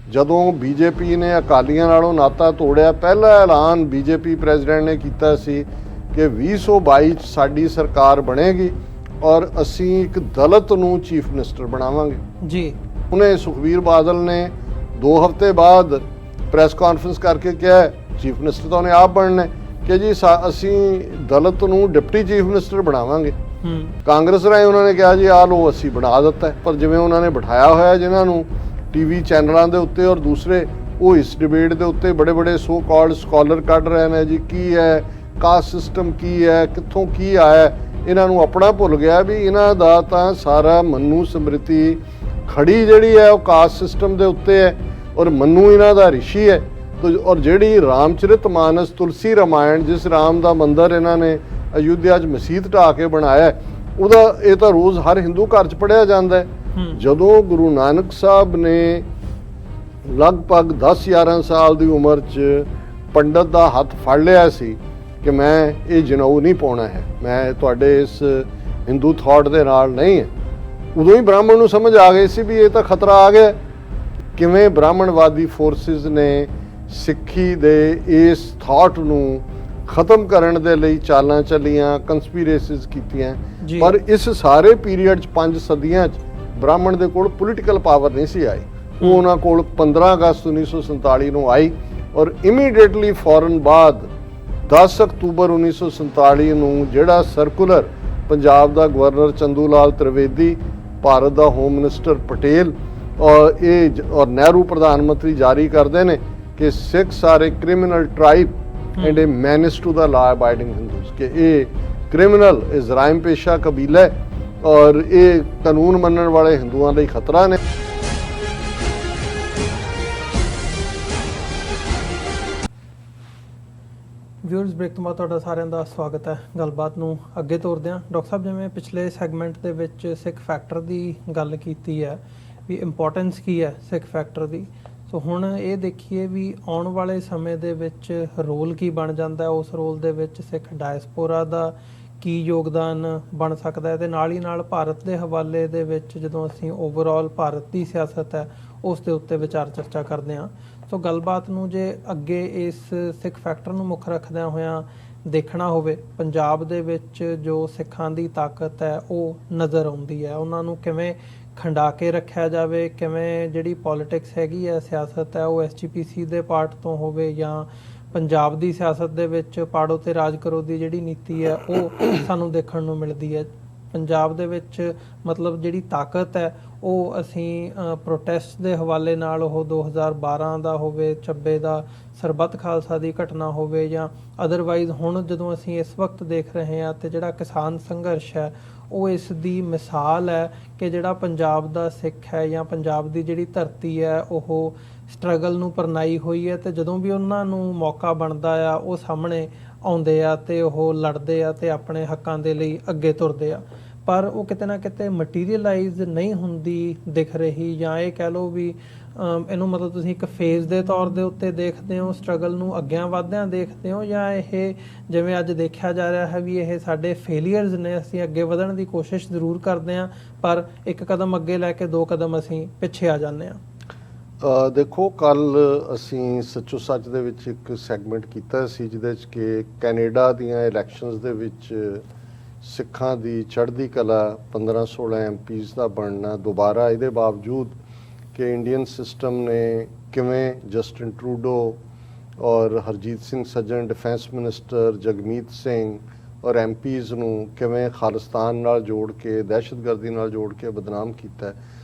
ਜਦੋਂ ਬੀਜੇਪੀ ਨੇ ਅਕਾਲੀਆਂ ਨਾਲੋਂ ਨਾਤਾ ਤੋੜਿਆ, ਪਹਿਲਾ ਐਲਾਨ ਬੀਜੇਪੀ ਪ੍ਰੈਜ਼ੀਡੈਂਟ ਨੇ ਕੀਤਾ ਸੀ ਕਿ 2022 'ਚ ਸਾਡੀ ਸਰਕਾਰ ਬਣੇਗੀ ਔਰ ਅਸੀਂ ਇੱਕ ਦਲਿਤ ਨੂੰ ਚੀਫ ਮਿਨਿਸਟਰ ਬਣਾਵਾਂਗੇ ਜੀ। ਉਹਨੇ ਸੁਖਬੀਰ ਬਾਦਲ ਨੇ 2 ਹਫ਼ਤੇ ਬਾਅਦ ਪ੍ਰੈਸ ਕਾਨਫਰੰਸ ਕਰਕੇ ਕਿਹਾ ਚੀਫ ਮਿਨਿਸਟਰ ਤਾਂ ਉਹਨੇ ਆਪ ਬਣਨਾ ਕਿ ਜੀ ਅਸੀਂ ਦਲਿਤ ਨੂੰ ਡਿਪਟੀ ਚੀਫ ਮਿਨਿਸਟਰ ਬਣਾਵਾਂਗੇ। ਕਾਂਗਰਸ ਰਾਹੀਂ ਉਹਨਾਂ ਨੇ ਕਿਹਾ ਜੀ ਆਹ ਲੋ ਅਸੀਂ ਬਣਾ ਦਿੱਤਾ, ਪਰ ਜਿਵੇਂ ਉਹਨਾਂ ਨੇ ਬਿਠਾਇਆ ਹੋਇਆ ਜਿਨ੍ਹਾਂ ਨੂੰ ਟੀਵੀ ਚੈਨਲਾਂ ਦੇ ਉੱਤੇ ਔਰ ਦੂਸਰੇ, ਉਹ ਇਸ ਡਿਬੇਟ ਦੇ ਉੱਤੇ ਬੜੇ ਬੜੇ ਸੋ ਕਾਲਡ ਸਕਾਲਰ ਕੱਢ ਰਹੇ ਨੇ ਜੀ ਕੀ ਹੈ ਕਾਸਟ ਸਿਸਟਮ, ਕੀ ਹੈ, ਕਿੱਥੋਂ ਕੀ ਆਇਆ। ਇਹਨਾਂ ਨੂੰ ਆਪਣਾ ਭੁੱਲ ਗਿਆ ਵੀ ਇਹਨਾਂ ਦਾ ਤਾਂ ਸਾਰਾ ਮਨੂ ਸਮ੍ਰਿਤੀ ਖੜੀ ਜਿਹੜੀ ਹੈ ਉਹ ਕਾਸਟ ਸਿਸਟਮ ਦੇ ਉੱਤੇ ਹੈ ਔਰ ਮਨੂ ਇਹਨਾਂ ਦਾ ਰਿਸ਼ੀ ਹੈ। ਔਰ ਜਿਹੜੀ ਰਾਮਚਰਿਤ ਮਾਨਸ ਤੁਲਸੀ ਰਾਮਾਇਣ, ਜਿਸ ਰਾਮ ਦਾ ਮੰਦਿਰ ਇਹਨਾਂ ਨੇ ਅਯੁੱਧਿਆ 'ਚ ਮਸੀਤ ਢਾਹ ਕੇ ਬਣਾਇਆ, ਉਹਦਾ ਇਹ ਤਾਂ ਰੋਜ਼ ਹਰ ਹਿੰਦੂ ਘਰ 'ਚ ਪੜ੍ਹਿਆ ਜਾਂਦਾ ਹੈ। ਜਦੋਂ ਗੁਰੂ ਨਾਨਕ ਸਾਹਿਬ ਨੇ ਲਗਭਗ 10-11 ਸਾਲ ਦੀ ਉਮਰ 'ਚ ਪੰਡਤ ਦਾ ਹੱਥ ਫੜ ਲਿਆ ਸੀ ਕਿ ਮੈਂ ਇਹ ਜਨੇਊ ਨਹੀਂ ਪਾਉਣਾ ਹੈ, ਮੈਂ ਤੁਹਾਡੇ ਇਸ ਹਿੰਦੂ ਥਾਟ ਦੇ ਨਾਲ ਨਹੀਂ ਹੈ, ਉਦੋਂ ਹੀ ਬ੍ਰਾਹਮਣ ਨੂੰ ਸਮਝ ਆ ਗਈ ਸੀ ਵੀ ਇਹ ਤਾਂ ਖਤਰਾ ਆ ਗਿਆ। ਕਿਵੇਂ ਬ੍ਰਾਹਮਣਵਾਦੀ ਫੋਰਸਿਸ ਨੇ ਸਿੱਖੀ ਦੇ ਇਸ ਥਾਟ ਨੂੰ ਖਤਮ ਕਰਨ ਦੇ ਲਈ ਚਾਲਾਂ ਚੱਲੀਆਂ, ਕੰਸਪੀਰੇਸੀਜ਼ ਕੀਤੀਆਂ, ਪਰ ਇਸ ਸਾਰੇ ਪੀਰੀਅਡ 'ਚ 5 ਸਦੀਆਂ 'ਚ ਬ੍ਰਾਹਮਣ ਦੇ ਕੋਲ ਪੋਲੀਟੀਕਲ ਪਾਵਰ ਨਹੀਂ ਸੀ ਆਈ। ਉਹ ਉਹਨਾਂ ਕੋਲ 15 ਅਗਸਤ 1947 ਨੂੰ ਆਈ ਔਰ ਇਮੀਡੀਏਟਲੀ ਫੌਰਨ ਬਾਅਦ 10 ਅਕਤੂਬਰ 1947 ਨੂੰ ਜਿਹੜਾ ਸਰਕੂਲਰ ਪੰਜਾਬ ਦਾ ਗਵਰਨਰ ਚੰਦੂ ਲਾਲ ਤ੍ਰਿਵੇਦੀ, ਭਾਰਤ ਦਾ ਹੋਮ ਮਿਨਿਸਟਰ ਪਟੇਲ ਔਰ ਨਹਿਰੂ ਪ੍ਰਧਾਨ ਮੰਤਰੀ ਜਾਰੀ ਕਰਦੇ ਨੇ ਕਿ Sikhs are a criminal tribe and a menace to the law abiding Hindus, ਕਿ ਇਹ ਕ੍ਰਿਮੀਨਲ, ਇਹ ਜਰਾਇਮ ਪੇਸ਼ਾ ਕਬੀਲਾ ਹੈ ਔਰ ਇਹ ਕਾਨੂੰਨ ਮੰਨਣ ਵਾਲੇ ਹਿੰਦੂਆਂ ਲਈ ਖਤਰਾ ਨੇ। ਵਿਊਅਰਸ, ਬ੍ਰੇਕ ਤੋਂ ਬਾਅਦ ਤੁਹਾਡਾ ਸਾਰਿਆਂ ਦਾ ਸਵਾਗਤ ਹੈ। ਗੱਲਬਾਤ ਨੂੰ ਅੱਗੇ ਤੋਰਦੇ ਹਾਂ। ਡਾਕਟਰ ਸਾਹਿਬ, ਜਿਵੇਂ ਪਿਛਲੇ ਸੈਗਮੈਂਟ ਦੇ ਵਿੱਚ ਸਿੱਖ ਫੈਕਟਰ ਦੀ ਗੱਲ ਕੀਤੀ ਹੈ ਵੀ ਇੰਪੋਰਟੈਂਸ ਕੀ ਹੈ ਸਿੱਖ ਫੈਕਟਰ ਦੀ, ਸੋ ਹੁਣ ਇਹ ਦੇਖੀਏ ਵੀ ਆਉਣ ਵਾਲੇ ਸਮੇਂ ਦੇ ਵਿੱਚ ਰੋਲ ਕੀ ਬਣ ਜਾਂਦਾ, ਉਸ ਰੋਲ ਦੇ ਵਿੱਚ ਸਿੱਖ ਡਾਇਸਪੋਰਾ ਦਾ ਕੀ ਯੋਗਦਾਨ ਬਣ ਸਕਦਾ ਹੈ, ਤੇ ਨਾਲ ਹੀ ਨਾਲ ਭਾਰਤ ਦੇ ਹਵਾਲੇ ਦੇ ਵਿੱਚ ਜਦੋਂ ਅਸੀਂ ਓਵਰਆਲ ਭਾਰਤ ਦੀ ਸਿਆਸਤ ਹੈ ਉਸ ਦੇ ਉੱਤੇ ਵਿਚਾਰ ਚਰਚਾ ਕਰਦੇ ਹਾਂ। ਸੋ ਗੱਲਬਾਤ ਨੂੰ ਜੇ ਅੱਗੇ ਇਸ ਸਿੱਖ ਫੈਕਟਰ ਨੂੰ ਮੁੱਖ ਰੱਖਦਿਆਂ ਹੋਇਆਂ ਦੇਖਣਾ ਹੋਵੇ, ਪੰਜਾਬ ਦੇ ਵਿੱਚ ਜੋ ਸਿੱਖਾਂ ਦੀ ਤਾਕਤ ਹੈ ਉਹ ਨਜ਼ਰ ਆਉਂਦੀ ਹੈ, ਉਹਨਾਂ ਨੂੰ ਕਿਵੇਂ ਖੰਡਾ ਕੇ ਰੱਖਿਆ ਜਾਵੇ, ਕਿਵੇਂ ਜਿਹੜੀ ਪੋਲੀਟਿਕਸ ਹੈਗੀ ਹੈ, ਸਿਆਸਤ ਹੈ, ਉਹ SGPC ਦੇ ਪਾਰਟ ਤੋਂ ਹੋਵੇ ਜਾਂ ਪੰਜਾਬ ਦੀ ਸਿਆਸਤ ਦੇ ਵਿੱਚ ਪਾੜੋ ਤੇ ਰਾਜ ਕਰੋ ਦੀ ਜਿਹੜੀ ਨੀਤੀ ਹੈ ਉਹ ਸਾਨੂੰ ਦੇਖਣ ਨੂੰ ਮਿਲਦੀ ਹੈ। ਪੰਜਾਬ ਦੇ ਵਿੱਚ ਮਤਲਬ ਜਿਹੜੀ ਤਾਕਤ ਹੈ ਉਹ ਅਸੀਂ ਪ੍ਰੋਟੈਸਟ ਦੇ ਹਵਾਲੇ ਨਾਲ, ਉਹ 2012 ਦਾ ਹੋਵੇ, 96 ਦਾ ਸਰਬੱਤ ਖਾਲਸਾ ਦੀ ਘਟਨਾ ਹੋਵੇ ਜਾਂ ਅਦਰਵਾਈਜ਼ ਹੁਣ ਜਦੋਂ ਅਸੀਂ ਇਸ ਵਕਤ ਦੇਖ ਰਹੇ ਹਾਂ ਤੇ ਜਿਹੜਾ ਕਿਸਾਨ ਸੰਘਰਸ਼ ਹੈ ਉਹ ਇਸ ਦੀ ਮਿਸਾਲ ਹੈ ਕਿ ਜਿਹੜਾ ਪੰਜਾਬ ਦਾ ਸਿੱਖ ਹੈ ਜਾਂ ਪੰਜਾਬ ਦੀ ਜਿਹੜੀ ਧਰਤੀ ਹੈ ਉਹ ਸਟਰਗਲ ਨੂੰ ਪਰਨਾਈ ਹੋਈ ਹੈ, ਤੇ ਜਦੋਂ ਵੀ ਉਹਨਾਂ ਨੂੰ ਮੌਕਾ ਬਣਦਾ ਆ ਉਹ ਸਾਹਮਣੇ ਆਉਂਦੇ ਆ ਤੇ ਉਹ ਲੜਦੇ ਆ ਤੇ ਆਪਣੇ ਹੱਕਾਂ ਦੇ ਲਈ ਅੱਗੇ ਤੁਰਦੇ ਆ, ਪਰ ਉਹ ਕਿਤੇ ਨਾ ਕਿਤੇ ਮਟੀਰੀਅਲਾਈਜ਼ ਨਹੀਂ ਹੁੰਦੀ ਦਿਖ ਰਹੀ, ਜਾਂ ਇਹ ਕਹਿ ਲਓ ਵੀ ਇਹਨੂੰ ਮਤਲਬ ਤੁਸੀਂ ਇੱਕ ਫੇਜ਼ ਦੇ ਤੌਰ ਦੇ ਉੱਤੇ ਦੇਖਦੇ ਹੋ, ਸਟਰਗਲ ਨੂੰ ਅੱਗਿਆਂ ਵਧਦਿਆਂ ਦੇਖਦੇ ਹੋ, ਜਾਂ ਇਹ ਜਿਵੇਂ ਅੱਜ ਦੇਖਿਆ ਜਾ ਰਿਹਾ ਹੈ ਵੀ ਇਹ ਸਾਡੇ ਫੇਲੀਅਰਸ ਨੇ, ਅਸੀਂ ਅੱਗੇ ਵਧਣ ਦੀ ਕੋਸ਼ਿਸ਼ ਜ਼ਰੂਰ ਕਰਦੇ ਹਾਂ ਪਰ ਇੱਕ ਕਦਮ ਅੱਗੇ ਲੈ ਕੇ 2 ਕਦਮ ਅਸੀਂ ਪਿੱਛੇ ਆ ਜਾਂਦੇ ਹਾਂ। ਦੇਖੋ, ਕੱਲ ਅਸੀਂ ਸੱਚੋ ਸੱਚ ਦੇ ਵਿੱਚ ਇੱਕ ਸੈਗਮੈਂਟ ਕੀਤਾ ਸੀ ਜਿਹਦੇ 'ਚ ਕਿ ਕੈਨੇਡਾ ਦੀਆਂ ਇਲੈਕਸ਼ਨਸ ਦੇ ਵਿੱਚ ਸਿੱਖਾਂ ਦੀ ਚੜ੍ਹਦੀ ਕਲਾ 15-16 MPs ਦਾ ਬਣਨਾ ਦੁਬਾਰਾ, ਇਹਦੇ ਬਾਵਜੂਦ ਕਿ ਇੰਡੀਅਨ ਸਿਸਟਮ ਨੇ ਕਿਵੇਂ ਜਸਟਿਨ ਟਰੂਡੋ ਔਰ ਹਰਜੀਤ ਸਿੰਘ ਸੱਜਣ ਡਿਫੈਂਸ ਮਿਨਿਸਟਰ, ਜਗਮੀਤ ਸਿੰਘ ਔਰ MPs ਨੂੰ ਕਿਵੇਂ ਖਾਲਿਸਤਾਨ ਨਾਲ ਜੋੜ ਕੇ, ਦਹਿਸ਼ਤਗਰਦੀ ਨਾਲ ਜੋੜ ਕੇ ਬਦਨਾਮ ਕੀਤਾ।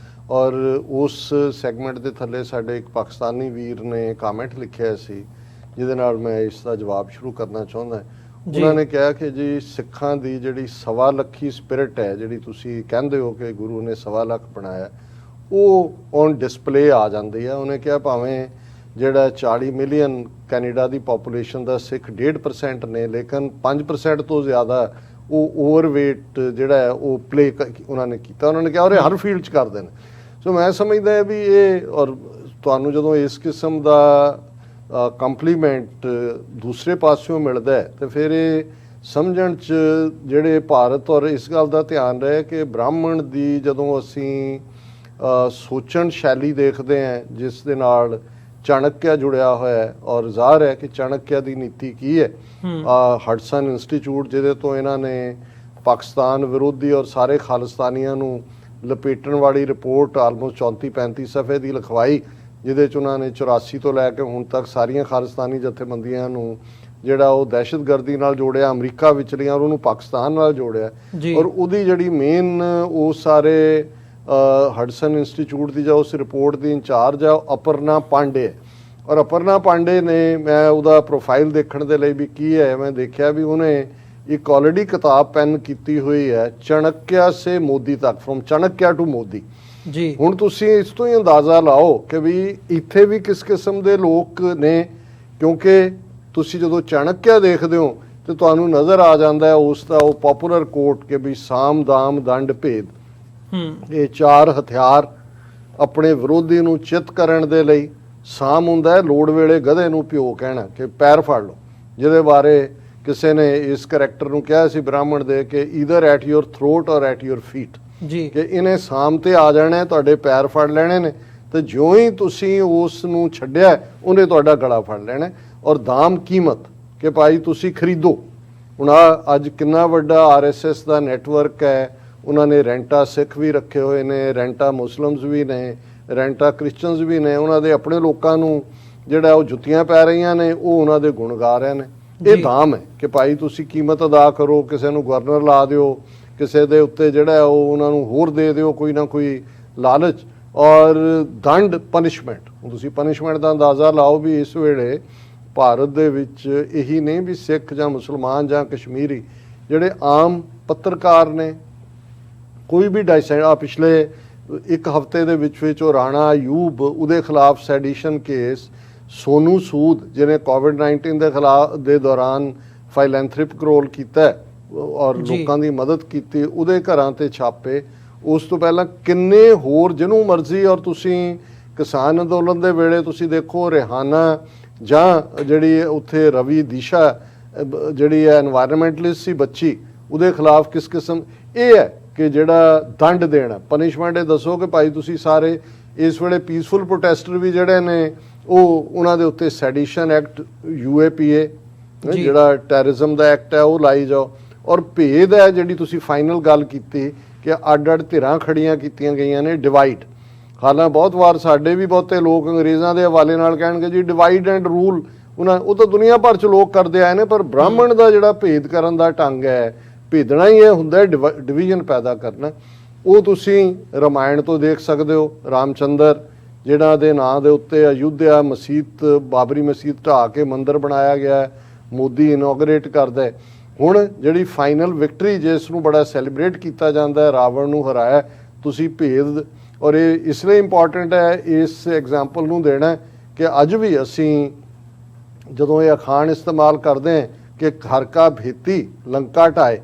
ਔਰ ਉਸ ਸੈਗਮੈਂਟ ਦੇ ਥੱਲੇ ਸਾਡੇ ਇੱਕ ਪਾਕਿਸਤਾਨੀ ਵੀਰ ਨੇ ਕਾਮੈਂਟ ਲਿਖਿਆ ਸੀ ਜਿਹਦੇ ਨਾਲ ਮੈਂ ਇਸ ਦਾ ਜਵਾਬ ਸ਼ੁਰੂ ਕਰਨਾ ਚਾਹੁੰਦਾ। ਉਹਨਾਂ ਨੇ ਕਿਹਾ ਕਿ ਜੀ ਸਿੱਖਾਂ ਦੀ ਜਿਹੜੀ 1.25 ਲੱਖੀ ਸਪਿਰਿਟ ਹੈ, ਜਿਹੜੀ ਤੁਸੀਂ ਕਹਿੰਦੇ ਹੋ ਕਿ ਗੁਰੂ ਨੇ 1.25 ਲੱਖ ਬਣਾਇਆ, ਉਹ ਔਨ ਡਿਸਪਲੇ ਆ ਜਾਂਦੀ ਹੈ। ਉਹਨੇ ਕਿਹਾ ਭਾਵੇਂ ਜਿਹੜਾ 40 ਮਿਲੀਅਨ ਕੈਨੇਡਾ ਦੀ ਪਾਪੂਲੇਸ਼ਨ ਦਾ ਸਿੱਖ 1.5% ਨੇ, ਲੇਕਿਨ 5% ਤੋਂ ਜ਼ਿਆਦਾ ਉਹ ਓਵਰਵੇਟ ਜਿਹੜਾ ਹੈ ਉਹ ਪਲੇ ਉਹਨਾਂ ਨੇ ਕੀਤਾ। ਉਹਨਾਂ ਨੇ ਕਿਹਾ ਉਹ ਹਰ ਫੀਲਡ 'ਚ ਕਰਦੇ ਨੇ। ਸੋ ਮੈਂ ਸਮਝਦਾ ਵੀ ਇਹ, ਔਰ ਤੁਹਾਨੂੰ ਜਦੋਂ ਇਸ ਕਿਸਮ ਦਾ ਕੰਪਲੀਮੈਂਟ ਦੂਸਰੇ ਪਾਸਿਓਂ ਮਿਲਦਾ ਹੈ ਤੇ ਫਿਰ ਇਹ ਸਮਝਣ 'ਚ ਜਿਹੜੇ ਭਾਰਤ ਔਰ ਇਸ ਗੱਲ ਦਾ ਧਿਆਨ ਰਹੇ ਕਿ ਬ੍ਰਾਹਮਣ ਦੀ ਜਦੋਂ ਅਸੀਂ ਸੋਚਣ ਸ਼ੈਲੀ ਦੇਖਦੇ ਹਾਂ ਜਿਸ ਦੇ ਨਾਲ ਚਾਣਕਿਆ ਜੁੜਿਆ ਹੋਇਆ ਹੈ, ਔਰ ਜ਼ਾਹਰ ਹੈ ਕਿ ਚਾਣਕਿਆ ਦੀ ਨੀਤੀ ਕੀ ਹੈ। ਹਡਸਨ ਇੰਸਟੀਚਿਊਟ ਜਿਹਦੇ ਤੋਂ ਇਹਨਾਂ ਨੇ ਪਾਕਿਸਤਾਨ ਵਿਰੋਧੀ ਔਰ ਸਾਰੇ ਖਾਲਿਸਤਾਨੀਆਂ ਨੂੰ ਲਪੇਟਣ ਵਾਲੀ ਰਿਪੋਰਟ ਆਲਮੋਸਟ 34-35 ਸਫ਼ੇ ਦੀ ਲਿਖਵਾਈ, ਜਿਹਦੇ 'ਚ ਉਹਨਾਂ ਨੇ 84 ਤੋਂ ਲੈ ਕੇ ਹੁਣ ਤੱਕ ਸਾਰੀਆਂ ਖਾਲਿਸਤਾਨੀ ਜਥੇਬੰਦੀਆਂ ਨੂੰ ਜਿਹੜਾ ਉਹ ਦਹਿਸ਼ਤਗਰਦੀ ਨਾਲ ਜੋੜਿਆ, ਅਮਰੀਕਾ ਵਿਚਲੀਆਂ ਔਰ ਉਹਨੂੰ ਪਾਕਿਸਤਾਨ ਨਾਲ ਜੋੜਿਆ। ਔਰ ਉਹਦੀ ਜਿਹੜੀ ਮੇਨ ਉਹ ਸਾਰੇ ਹਡਸਨ ਇੰਸਟੀਚਿਊਟ ਦੀ ਜਾਂ ਉਸ ਰਿਪੋਰਟ ਦੀ ਇੰਚਾਰਜ ਆ ਅਪਰਨਾ ਪਾਂਡੇ। ਔਰ ਅਪਰਨਾ ਪਾਂਡੇ ਨੇ, ਮੈਂ ਉਹਦਾ ਪ੍ਰੋਫਾਈਲ ਦੇਖਣ ਦੇ ਲਈ ਵੀ ਕੀ ਹੈ, ਮੈਂ ਦੇਖਿਆ ਵੀ ਉਹਨੇ ਇੱਕ ਆਲਰੇਡੀ ਕਿਤਾਬ ਪੈਨ ਕੀਤੀ ਹੋਈ ਹੈ, ਚਾਣਕਿਆ ਸੇ ਮੋਦੀ ਤੱਕ, ਫਰੋਮ ਚਾਣਕਿਆ ਟੂ ਮੋਦੀ ਜੀ। ਹੁਣ ਤੁਸੀਂ ਇਸ ਤੋਂ ਹੀ ਅੰਦਾਜ਼ਾ ਲਾਓ ਕਿ ਵੀ ਇੱਥੇ ਵੀ ਕਿਸ ਕਿਸਮ ਦੇ ਲੋਕ ਨੇ, ਕਿਉਂਕਿ ਤੁਸੀਂ ਜਦੋਂ ਚਾਣਕਿਆ ਦੇਖਦੇ ਹੋ ਤੇ ਤੁਹਾਨੂੰ ਨਜ਼ਰ ਆ ਜਾਂਦਾ ਹੈ ਉਸ ਦਾ ਉਹ ਪਪੂਲਰ ਕੋਟ ਕਿ ਵੀ ਸਾਮ ਦਾਮ ਦੰਡ ਭੇਦ, ਇਹ 4 ਹਥਿਆਰ ਆਪਣੇ ਵਿਰੋਧੀ ਨੂੰ ਚਿੱਤ ਕਰਨ ਦੇ ਲਈ। ਸਾਮ ਹੁੰਦਾ ਹੈ ਲੋੜ ਵੇਲੇ ਗਧੇ ਨੂੰ ਪਿਓ ਕਹਿਣਾ ਕਿ ਪੈਰ ਫੜ ਲਓ, ਜਿਹਦੇ ਬਾਰੇ ਕਿਸੇ ਨੇ ਇਸ ਕਰੈਕਟਰ ਨੂੰ ਕਿਹਾ ਸੀ ਬ੍ਰਾਹਮਣ ਦੇ ਕਿ ਈਦਰ ਐਟ ਯੋਰ ਥਰੋਟ ਔਰ ਐਟ ਯੋਰ ਫੀਟ ਜੀ, ਕਿ ਇਹਨੇ ਸਾਮ ਤੇ ਆ ਜਾਣਾ, ਤੁਹਾਡੇ ਪੈਰ ਫੜ ਲੈਣੇ ਨੇ, ਤੇ ਜਿਉਂ ਹੀ ਤੁਸੀਂ ਉਸ ਨੂੰ ਛੱਡਿਆ ਉਹਨੇ ਤੁਹਾਡਾ ਗਲਾ ਫੜ ਲੈਣਾ। ਔਰ ਦਾਮ ਕੀਮਤ ਕਿ ਭਾਈ ਤੁਸੀਂ ਖਰੀਦੋ। ਹੁਣ ਅੱਜ ਕਿੰਨਾ ਵੱਡਾ RSS ਦਾ ਨੈਟਵਰਕ ਹੈ, ਉਹਨਾਂ ਨੇ ਰੈਂਟਾ ਸਿੱਖ ਵੀ ਰੱਖੇ ਹੋਏ ਨੇ, ਰੈਂਟਾ ਮੁਸਲਿਮਸ ਵੀ ਨੇ, ਰੈਂਟਾ ਕ੍ਰਿਸਚਨਸ ਵੀ ਨੇ, ਉਹਨਾਂ ਦੇ ਆਪਣੇ ਲੋਕਾਂ ਨੂੰ ਜਿਹੜਾ ਉਹ ਜੁੱਤੀਆਂ ਪੈ ਰਹੀਆਂ ਨੇ, ਉਹ ਉਹਨਾਂ ਦੇ ਗੁਣ ਗਾ ਰਹੇ ਨੇ। ਇਹ ਦਾਮ ਹੈ ਕਿ ਭਾਈ ਤੁਸੀਂ ਕੀਮਤ ਅਦਾ ਕਰੋ, ਕਿਸੇ ਨੂੰ ਗਵਰਨਰ ਲਾ ਦਿਓ, ਕਿਸੇ ਦੇ ਉੱਤੇ ਜਿਹੜਾ ਉਹ ਉਹਨਾਂ ਨੂੰ ਹੋਰ ਦੇ ਦਿਓ ਕੋਈ ਨਾ ਕੋਈ ਲਾਲਚ। ਔਰ ਦੰਡ ਪਨਿਸ਼ਮੈਂਟ, ਤੁਸੀਂ ਪਨਿਸ਼ਮੈਂਟ ਦਾ ਅੰਦਾਜ਼ਾ ਲਾਓ ਵੀ ਇਸ ਵੇਲੇ ਭਾਰਤ ਦੇ ਵਿੱਚ ਇਹੀ ਨਹੀਂ ਵੀ ਸਿੱਖ ਜਾਂ ਮੁਸਲਮਾਨ ਜਾਂ ਕਸ਼ਮੀਰੀ, ਜਿਹੜੇ ਆਮ ਪੱਤਰਕਾਰ ਨੇ, ਕੋਈ ਵੀ ਪਿਛਲੇ ਇੱਕ ਹਫ਼ਤੇ ਦੇ ਵਿੱਚ ਉਹ ਰਾਣਾ ਅਯੂਬ, ਉਹਦੇ ਖਿਲਾਫ ਸੈਡੀਸ਼ਨ ਕੇਸ, ਸੋਨੂ ਸੂਦ ਜਿਹਨੇ ਕੋਵਿਡ-19 ਦੇ ਖਿਲਾਫ ਦੇ ਦੌਰਾਨ ਫਿਲੈਂਥ੍ਰੋਪਿਕ ਰੋਲ ਕੀਤਾ ਔਰ ਲੋਕਾਂ ਦੀ ਮਦਦ ਕੀਤੀ, ਉਹਦੇ ਘਰਾਂ ਤੇ ਛਾਪੇ। ਉਸ ਤੋਂ ਪਹਿਲਾਂ ਕਿੰਨੇ ਹੋਰ ਜਿਹਨੂੰ ਮਰਜ਼ੀ, ਔਰ ਤੁਸੀਂ ਕਿਸਾਨ ਅੰਦੋਲਨ ਦੇ ਵੇਲੇ ਤੁਸੀਂ ਦੇਖੋ ਰਿਹਾਨਾ ਜਾਂ ਜਿਹੜੀ ਉੱਥੇ ਰਵੀ ਦਿਸ਼ਾ ਜਿਹੜੀ ਹੈ ਐਨਵਾਇਰਨਮੈਂਟਲਿਸਟ ਸੀ ਬੱਚੀ, ਉਹਦੇ ਖਿਲਾਫ ਕਿਸ ਕਿਸਮ ਇਹ ਹੈ ਕਿ ਜਿਹੜਾ ਦੰਡ ਦੇਣਾ, ਪਨਿਸ਼ਮੈਂਟ। ਇਹ ਦੱਸੋ ਕਿ ਭਾਈ ਤੁਸੀਂ ਸਾਰੇ ਇਸ ਵੇਲੇ ਪੀਸਫੁਲ ਪ੍ਰੋਟੈਸਟਰ ਵੀ ਜਿਹੜੇ ਨੇ ਉਹ ਉਹਨਾਂ ਦੇ ਉੱਤੇ ਸੈਡੀਸ਼ਨ ਐਕਟ UAPA ਜਿਹੜਾ ਟੈਰਰਿਜ਼ਮ ਦਾ ਐਕਟ ਹੈ ਉਹ ਲਾਈ ਜਾਓ। ਔਰ ਭੇਦ ਹੈ ਜਿਹੜੀ ਤੁਸੀਂ ਫਾਈਨਲ ਗੱਲ ਕੀਤੀ ਕਿ ਅੱਡ-ਅੱਡ ਧਿਰਾਂ ਖੜੀਆਂ ਕੀਤੀਆਂ ਗਈਆਂ ਨੇ, ਡਿਵਾਈਡ। ਹਾਲਾਂ ਬਹੁਤ ਵਾਰ ਸਾਡੇ ਵੀ ਬਹੁਤੇ ਲੋਕ ਅੰਗਰੇਜ਼ਾਂ ਦੇ ਹਵਾਲੇ ਨਾਲ ਕਹਿਣਗੇ ਜੀ ਡਿਵਾਈਡ ਐਂਡ ਰੂਲ, ਉਹ ਤਾਂ ਦੁਨੀਆ ਭਰ 'ਚ ਲੋਕ ਕਰਦੇ ਆਏ ਨੇ, ਪਰ ਬ੍ਰਾਹਮਣ ਦਾ ਜਿਹੜਾ ਭੇਦ ਕਰਨ ਦਾ ਢੰਗ ਹੈ, ਭੇਦਣਾ ਹੀ ਇਹ ਹੁੰਦਾ ਡਿਵੀਜ਼ਨ ਪੈਦਾ ਕਰਨਾ। ਉਹ ਤੁਸੀਂ ਰਾਮਾਇਣ ਤੋਂ ਦੇਖ ਸਕਦੇ ਹੋ, ਰਾਮਚੰਦਰ ਜਿਹਨਾਂ ਦੇ ਨਾਂ ਦੇ ਉੱਤੇ ਅਯੁੱਧਿਆ ਮਸਜਿਦ, ਬਾਬਰੀ ਮਸਜਿਦ ਢਾਹ ਕੇ ਮੰਦਿਰ ਬਣਾਇਆ ਗਿਆ, ਮੋਦੀ ਇਨੋਗਰੇਟ ਕਰਦਾ। ਹੁਣ ਜਿਹੜੀ ਫਾਈਨਲ ਵਿਕਟਰੀ ਜਿਸ ਨੂੰ ਬੜਾ ਸੈਲੀਬ੍ਰੇਟ ਕੀਤਾ ਜਾਂਦਾ, ਰਾਵਣ ਨੂੰ ਹਰਾਇਆ, ਤੁਸੀਂ ਭੇਦ। ਔਰ ਇਹ ਇਸ ਲਈ ਇੰਪੋਰਟੈਂਟ ਹੈ ਇਸ ਐਗਜ਼ਾਮਪਲ ਨੂੰ ਦੇਣਾ ਕਿ ਅੱਜ ਵੀ ਅਸੀਂ ਜਦੋਂ ਇਹ ਅਖਾਣ ਇਸਤੇਮਾਲ ਕਰਦੇ ਹਾਂ ਕਿ ਘਰ ਕਾ ਭੇਤੀ ਲੰਕਾ ਢਾਏ,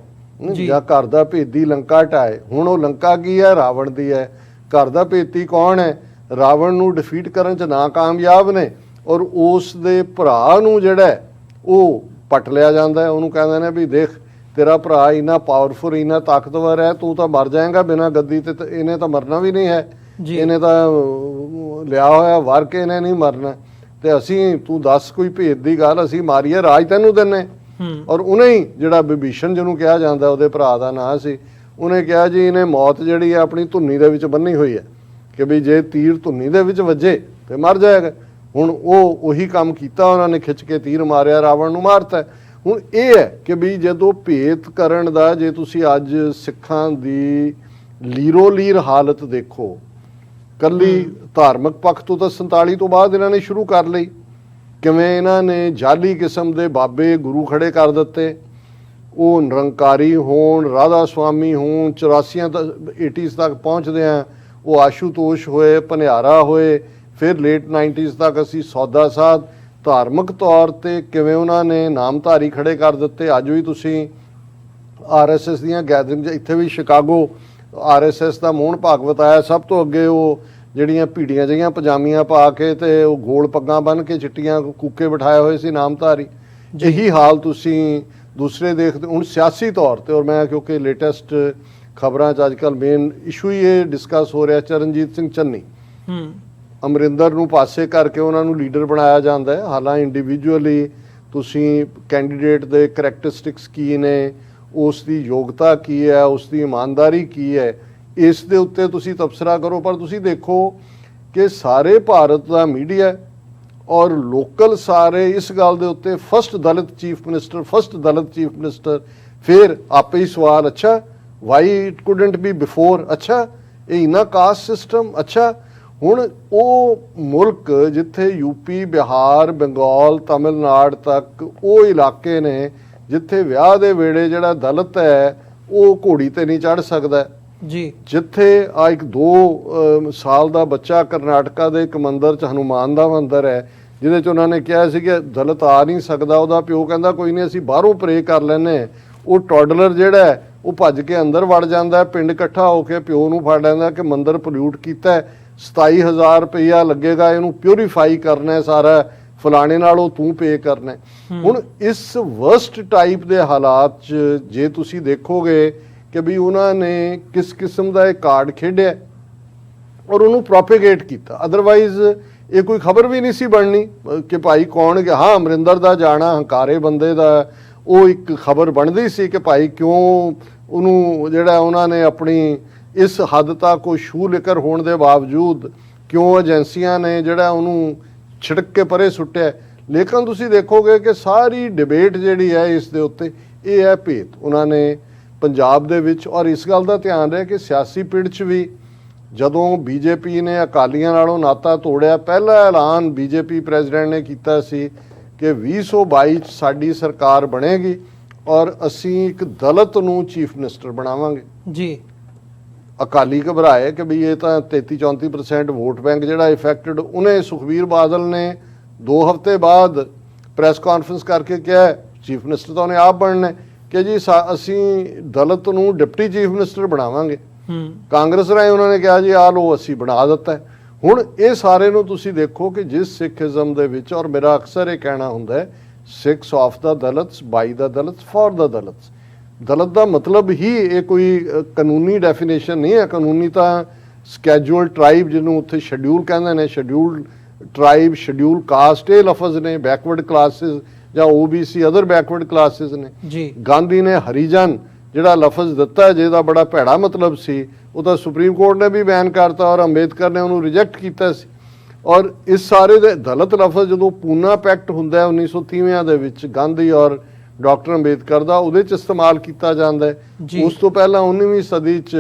ਜਾਂ ਘਰ ਦਾ ਭੇਦੀ ਲੰਕਾ ਢਾਏ। ਹੁਣ ਉਹ ਲੰਕਾ ਕੀ ਹੈ? ਰਾਵਣ ਦੀ ਹੈ। ਘਰ ਦਾ ਭੇਤੀ ਕੌਣ ਹੈ? ਰਾਵਣ ਨੂੰ ਡਿਫੀਟ ਕਰਨ 'ਚ ਨਾਕਾਮਯਾਬ ਨੇ, ਔਰ ਉਸ ਦੇ ਭਰਾ ਨੂੰ ਜਿਹੜਾ ਉਹ ਪੱਟ ਲਿਆ ਜਾਂਦਾ ਹੈ। ਉਹਨੂੰ ਕਹਿੰਦੇ ਨੇ ਵੀ ਦੇਖ ਤੇਰਾ ਭਰਾ ਇੰਨਾ ਪਾਵਰਫੁਲ, ਇੰਨਾ ਤਾਕਤਵਰ ਹੈ, ਤੂੰ ਤਾਂ ਮਰ ਜਾਏਗਾ ਬਿਨਾਂ ਗੱਦੀ ਤੇ, ਇਹਨੇ ਤਾਂ ਮਰਨਾ ਵੀ ਨਹੀਂ ਹੈ, ਇਹਨੇ ਤਾਂ ਲਿਆ ਹੋਇਆ ਵਰ ਕੇ ਇਹਨੇ ਨਹੀਂ ਮਰਨਾ, ਤੇ ਅਸੀਂ ਤੂੰ ਦੱਸ ਕੋਈ ਭੇਦ ਦੀ ਗੱਲ, ਅਸੀਂ ਮਾਰੀਏ ਰਾਜ ਤੈਨੂੰ ਦਿੰਨੇ। ਔਰ ਉਹਨੇ ਹੀ ਜਿਹੜਾ ਵਿਭੀਸ਼ਣ ਜਿਹਨੂੰ ਕਿਹਾ ਜਾਂਦਾ, ਉਹਦੇ ਭਰਾ ਦਾ ਨਾਂ ਸੀ, ਉਹਨੇ ਕਿਹਾ ਜੀ ਇਹਨੇ ਮੌਤ ਜਿਹੜੀ ਹੈ ਆਪਣੀ ਧੁੰਨੀ ਦੇ ਵਿੱਚ ਬੰਨੀ ਹੋਈ ਹੈ ਕਿ ਵੀ ਜੇ ਤੀਰ ਧੁੰਨੀ ਦੇ ਵਿੱਚ ਵੱਜੇ ਤੇ ਮਰ ਜਾਏਗਾ। ਹੁਣ ਉਹ ਉਹੀ ਕੰਮ ਕੀਤਾ, ਉਹਨਾਂ ਨੇ ਖਿੱਚ ਕੇ ਤੀਰ ਮਾਰਿਆ, ਰਾਵਣ ਨੂੰ ਮਾਰਤਾ। ਹੁਣ ਇਹ ਹੈ ਕਿ ਵੀ ਜਦੋਂ ਭੇਦ ਕਰਨ ਦਾ, ਜੇ ਤੁਸੀਂ ਅੱਜ ਸਿੱਖਾਂ ਦੀ ਲੀਰੋ ਲੀਰ ਹਾਲਤ ਦੇਖੋ, ਕੱਲੀ ਧਾਰਮਿਕ ਪੱਖ ਤੋਂ ਤਾਂ 47 ਤੋਂ ਬਾਅਦ ਇਹਨਾਂ ਨੇ ਸ਼ੁਰੂ ਕਰ ਲਈ, ਕਿਵੇਂ ਇਹਨਾਂ ਨੇ ਜਾਲੀ ਕਿਸਮ ਦੇ ਬਾਬੇ ਗੁਰੂ ਖੜੇ ਕਰ ਦਿੱਤੇ, ਉਹ ਨਿਰੰਕਾਰੀ ਹੋਣ, ਰਾਧਾ ਸਵਾਮੀ ਹੋਣ, 84 80s ਤੱਕ ਪਹੁੰਚਦੇ ਆ ਉਹ ਆਸ਼ੂਤੋਸ਼ ਹੋਏ, ਭਨਿਆਰਾ ਹੋਏ, ਫਿਰ ਲੇਟ 90s ਤੱਕ ਅਸੀਂ ਸੌਦਾ ਸਾਧ। ਧਾਰਮਿਕ ਤੌਰ ਤੇ ਕਿਵੇਂ ਉਹਨਾਂ ਨੇ ਨਾਮਧਾਰੀ ਖੜੇ ਕਰ ਦਿੱਤੇ। ਅੱਜ ਵੀ ਤੁਸੀਂ RSS ਦੀਆਂ ਗੈਦਰਿੰਗ, ਇੱਥੇ ਵੀ ਸ਼ਿਕਾਗੋ RSS ਦਾ ਮੋਹਨ ਭਾਗਵਤ ਆਇਆ, ਸਭ ਤੋਂ ਅੱਗੇ ਉਹ ਜਿਹੜੀਆਂ ਭੀੜੀਆਂ ਜਿਹੀਆਂ ਪਜਾਮੀਆਂ ਪਾ ਕੇ ਤੇ ਉਹ ਗੋਲ ਪੱਗਾਂ ਬੰਨ੍ਹ ਕੇ ਚਿੱਟੀਆਂ ਕੂਕੇ ਬਿਠਾਏ ਹੋਏ ਸੀ ਨਾਮਧਾਰੀ। ਇਹੀ ਹਾਲ ਤੁਸੀਂ ਦੂਸਰੇ ਦੇਖਦੇ ਹੁਣ ਸਿਆਸੀ ਤੌਰ ਤੇ। ਔਰ ਮੈਂ ਕਿਉਂਕਿ ਲੇਟੈਸਟ ਖਬਰਾਂ 'ਚ ਅੱਜਕੱਲ ਮੇਨ ਇਸ਼ੂ ਹੀ ਇਹ ਡਿਸਕਸ ਹੋ ਰਿਹਾ ਚਰਨਜੀਤ ਸਿੰਘ ਚੰਨੀ। ਅਮਰਿੰਦਰ ਨੂੰ ਪਾਸੇ ਕਰਕੇ ਉਹਨਾਂ ਨੂੰ ਲੀਡਰ ਬਣਾਇਆ ਜਾਂਦਾ ਹੈ। ਹਾਲਾਂਕਿ ਇੰਡੀਵਿਜੂਅਲੀ ਤੁਸੀਂ ਕੈਂਡੀਡੇਟ ਦੇ ਕਰੈਕਟਰਿਸਟਿਕਸ ਕੀ ਨੇ, ਉਸ ਦੀ ਯੋਗਤਾ ਕੀ ਹੈ, ਉਸ ਦੀ ਇਮਾਨਦਾਰੀ ਕੀ ਹੈ, ਇਸ ਦੇ ਉੱਤੇ ਤੁਸੀਂ ਤਬਸਰਾ ਕਰੋ। ਪਰ ਤੁਸੀਂ ਦੇਖੋ ਕਿ ਸਾਰੇ ਭਾਰਤ ਦਾ ਮੀਡੀਆ ਔਰ ਲੋਕਲ ਸਾਰੇ ਇਸ ਗੱਲ ਦੇ ਉੱਤੇ ਫਸਟ ਦਲਿਤ ਚੀਫ ਮਿਨਿਸਟਰ, ਫਿਰ ਆਪੇ ਹੀ ਸਵਾਲ, ਅੱਛਾ Y it couldn't B before, ਅੱਛਾ ਇਹ ਇਨਾ ਕਾਸਟ ਸਿਸਟਮ, ਅੱਛਾ ਹੁਣ ਉਹ ਮੁਲਕ ਜਿੱਥੇ ਯੂਪੀ, ਬਿਹਾਰ, ਬੰਗਾਲ, ਤਮਿਲਨਾਡੂ ਤੱਕ ਉਹ ਇਲਾਕੇ ਨੇ ਜਿੱਥੇ ਵਿਆਹ ਦੇ ਵੇਲੇ ਜਿਹੜਾ ਦਲਿਤ ਹੈ ਉਹ ਘੋੜੀ ਤੇ ਨਹੀਂ ਚੜ੍ਹ ਸਕਦਾ ਜੀ, ਜਿੱਥੇ ਆ ਇੱਕ 2 ਸਾਲ ਦਾ ਬੱਚਾ ਕਰਨਾਟਕਾ ਦੇ ਇੱਕ ਮੰਦਿਰ 'ਚ ਹਨੂਮਾਨ ਦਾ ਮੰਦਿਰ ਹੈ ਜਿਹਦੇ 'ਚ ਉਹਨਾਂ ਨੇ ਕਿਹਾ ਸੀ ਕਿ ਦਲਿਤ ਆ ਨਹੀਂ ਸਕਦਾ, ਉਹਦਾ ਪਿਓ ਕਹਿੰਦਾ ਕੋਈ ਨਹੀਂ ਅਸੀਂ ਬਾਹਰੋਂ ਪ੍ਰੇ ਕਰ ਲੈਂਦੇ, ਉਹ ਟੌਡਲਰ ਜਿਹੜਾ ਹੈ ਉਹ ਭੱਜ ਕੇ ਅੰਦਰ ਵੜ ਜਾਂਦਾ, ਪਿੰਡ ਇਕੱਠਾ ਹੋ ਕੇ ਪਿਓ ਨੂੰ ਫੜ ਲੈਂਦਾ ਕਿ ਮੰਦਿਰ ਪੋਲਿਊਟ ਕੀਤਾ, 27,000 ਰੁਪਈਆ ਲੱਗੇਗਾ ਇਹਨੂੰ ਪਿਉਰੀਫਾਈ ਕਰਨਾ ਸਾਰਾ, ਫਲਾਣੇ ਨਾਲ ਉਹ ਤੂੰ ਪੇ ਕਰਨਾ। ਹੁਣ ਇਸ ਵਰਸਟ ਟਾਈਪ ਦੇ ਹਾਲਾਤ 'ਚ ਜੇ ਤੁਸੀਂ ਦੇਖੋਗੇ ਕਿ ਵੀ ਉਹਨਾਂ ਨੇ ਕਿਸ ਕਿਸਮ ਦਾ ਇਹ ਕਾਰਡ ਖੇਡਿਆ ਔਰ ਉਹਨੂੰ ਪ੍ਰੋਪੇਗੇਟ ਕੀਤਾ, ਅਦਰਵਾਈਜ਼ ਇਹ ਕੋਈ ਖਬਰ ਵੀ ਨਹੀਂ ਸੀ ਬਣਨੀ ਕਿ ਭਾਈ ਕੌਣ ਗਿਆ। ਹਾਂ, ਅਮਰਿੰਦਰ ਦਾ ਜਾਣਾ ਹੰਕਾਰੇ ਬੰਦੇ ਦਾ ਉਹ ਇੱਕ ਖਬਰ ਬਣਦੀ ਸੀ ਕਿ ਭਾਈ ਕਿਉਂ ਉਹਨੂੰ ਜਿਹੜਾ ਉਹਨਾਂ ਨੇ ਆਪਣੀ ਇਸ ਹੱਦ ਤੱਕ ਕੋਈ ਸ਼ੂ ਲਿਕਰ ਹੋਣ ਦੇ ਬਾਵਜੂਦ ਕਿਉਂ ਏਜੰਸੀਆਂ ਨੇ ਜਿਹੜਾ ਉਹਨੂੰ ਛਿੜਕ ਕੇ ਪਰੇ ਸੁੱਟਿਆ। ਲੇਕਿਨ ਤੁਸੀਂ ਦੇਖੋਗੇ ਕਿ ਸਾਰੀ ਡਿਬੇਟ ਜਿਹੜੀ ਹੈ ਇਸ ਦੇ ਉੱਤੇ ਇਹ ਹੈ ਭੇਤ ਉਹਨਾਂ ਨੇ ਪੰਜਾਬ ਦੇ ਵਿੱਚ। ਔਰ ਇਸ ਗੱਲ ਦਾ ਧਿਆਨ ਰਹੇ ਕਿ ਸਿਆਸੀ ਪਿੜ 'ਚ ਵੀ ਜਦੋਂ ਬੀਜੇਪੀ ਨੇ ਅਕਾਲੀਆਂ ਨਾਲੋਂ ਨਾਤਾ ਤੋੜਿਆ, ਪਹਿਲਾ ਐਲਾਨ ਬੀਜੇਪੀ ਪ੍ਰੈਜ਼ੀਡੈਂਟ ਨੇ ਕੀਤਾ ਸੀ ਕਿ 2022 'ਚ ਸਾਡੀ ਸਰਕਾਰ ਬਣੇਗੀ ਔਰ ਅਸੀਂ ਇੱਕ ਦਲਿਤ ਨੂੰ ਚੀਫ ਮਿਨਿਸਟਰ ਬਣਾਵਾਂਗੇ ਜੀ। ਅਕਾਲੀ ਘਬਰਾਏ ਕਿ ਵੀ ਇਹ ਤਾਂ 33-34% ਵੋਟ ਬੈਂਕ ਜਿਹੜਾ ਇਫੈਕਟਡ। ਉਹਨੇ ਸੁਖਬੀਰ ਬਾਦਲ ਨੇ 2 ਹਫ਼ਤੇ ਬਾਅਦ ਪ੍ਰੈਸ ਕਾਨਫਰੰਸ ਕਰਕੇ ਕਿਹਾ ਚੀਫ ਮਿਨਿਸਟਰ ਤਾਂ ਉਹਨੇ ਆਪ ਬਣਨਾ ਕਿ ਜੀ ਅਸੀਂ ਦਲਿਤ ਨੂੰ ਡਿਪਟੀ ਚੀਫ ਮਿਨਿਸਟਰ ਬਣਾਵਾਂਗੇ। ਕਾਂਗਰਸ ਰਾਹੀਂ ਉਹਨਾਂ ਨੇ ਕਿਹਾ ਜੀ ਆਹ ਲੋ ਅਸੀਂ ਬਣਾ ਦਿੱਤਾ। ਹੁਣ ਇਹ ਸਾਰੇ ਨੂੰ ਤੁਸੀਂ ਦੇਖੋ ਕਿ ਜਿਸ ਸਿੱਖਿਜ਼ਮ ਦੇ ਵਿੱਚ, ਔਰ ਮੇਰਾ ਅਕਸਰ ਇਹ ਕਹਿਣਾ ਹੁੰਦਾ ਹੈ Sikhs of the Dalits, by the Dalits, for the Dalits. Dalit ਦਾ ਮਤਲਬ ਹੀ ਇਹ ਕੋਈ ਕਾਨੂੰਨੀ ਡੈਫੀਨੇਸ਼ਨ ਨਹੀਂ ਹੈ। ਕਾਨੂੰਨੀ ਤਾਂ ਸਕੈਜੂਅਲ ਟਰਾਈਬ ਜਿਹਨੂੰ ਉੱਥੇ ਸ਼ਡਿਊਲ ਕਹਿੰਦੇ ਨੇ, ਸ਼ਡਿਊਲ ਟਰਾਈਬ, ਸ਼ਡਿਊਲ ਕਾਸਟ, ਇਹ ਲਫ਼ਜ਼ ਨੇ। ਬੈਕਵਰਡ ਕਲਾਸਿਸ ਜਾਂ OBC ਅਦਰ ਬੈਕਵਰਡ ਕਲਾਸਿਸ ਨੇ ਜੀ। ਗਾਂਧੀ ਨੇ ਹਰੀਜਨ ਜਿਹੜਾ ਲਫ਼ਜ਼ ਦਿੱਤਾ ਜਿਹਦਾ ਬੜਾ ਭੈੜਾ ਮਤਲਬ ਸੀ, ਉਹ ਤਾਂ ਸੁਪਰੀਮ ਕੋਰਟ ਨੇ ਵੀ ਬੈਨ ਕਰਤਾ ਔਰ ਅੰਬੇਦਕਰ ਨੇ ਉਹਨੂੰ ਰਿਜੈਕਟ ਕੀਤਾ ਸੀ। ਔਰ ਇਸ ਸਾਰੇ ਦੇ ਦਲਿਤ ਲਫ਼ਜ਼ ਜਦੋਂ ਪੂਨਾ ਪੈਕਟ ਹੁੰਦਾ 1930 ਦੇ ਵਿੱਚ ਗਾਂਧੀ ਔਰ ਡਾਕਟਰ ਅੰਬੇਦਕਰ ਦਾ, ਉਹਦੇ 'ਚ ਇਸਤੇਮਾਲ ਕੀਤਾ ਜਾਂਦਾ ਹੈ। ਉਸ ਤੋਂ ਪਹਿਲਾਂ 19ਵੀਂ ਸਦੀ 'ਚ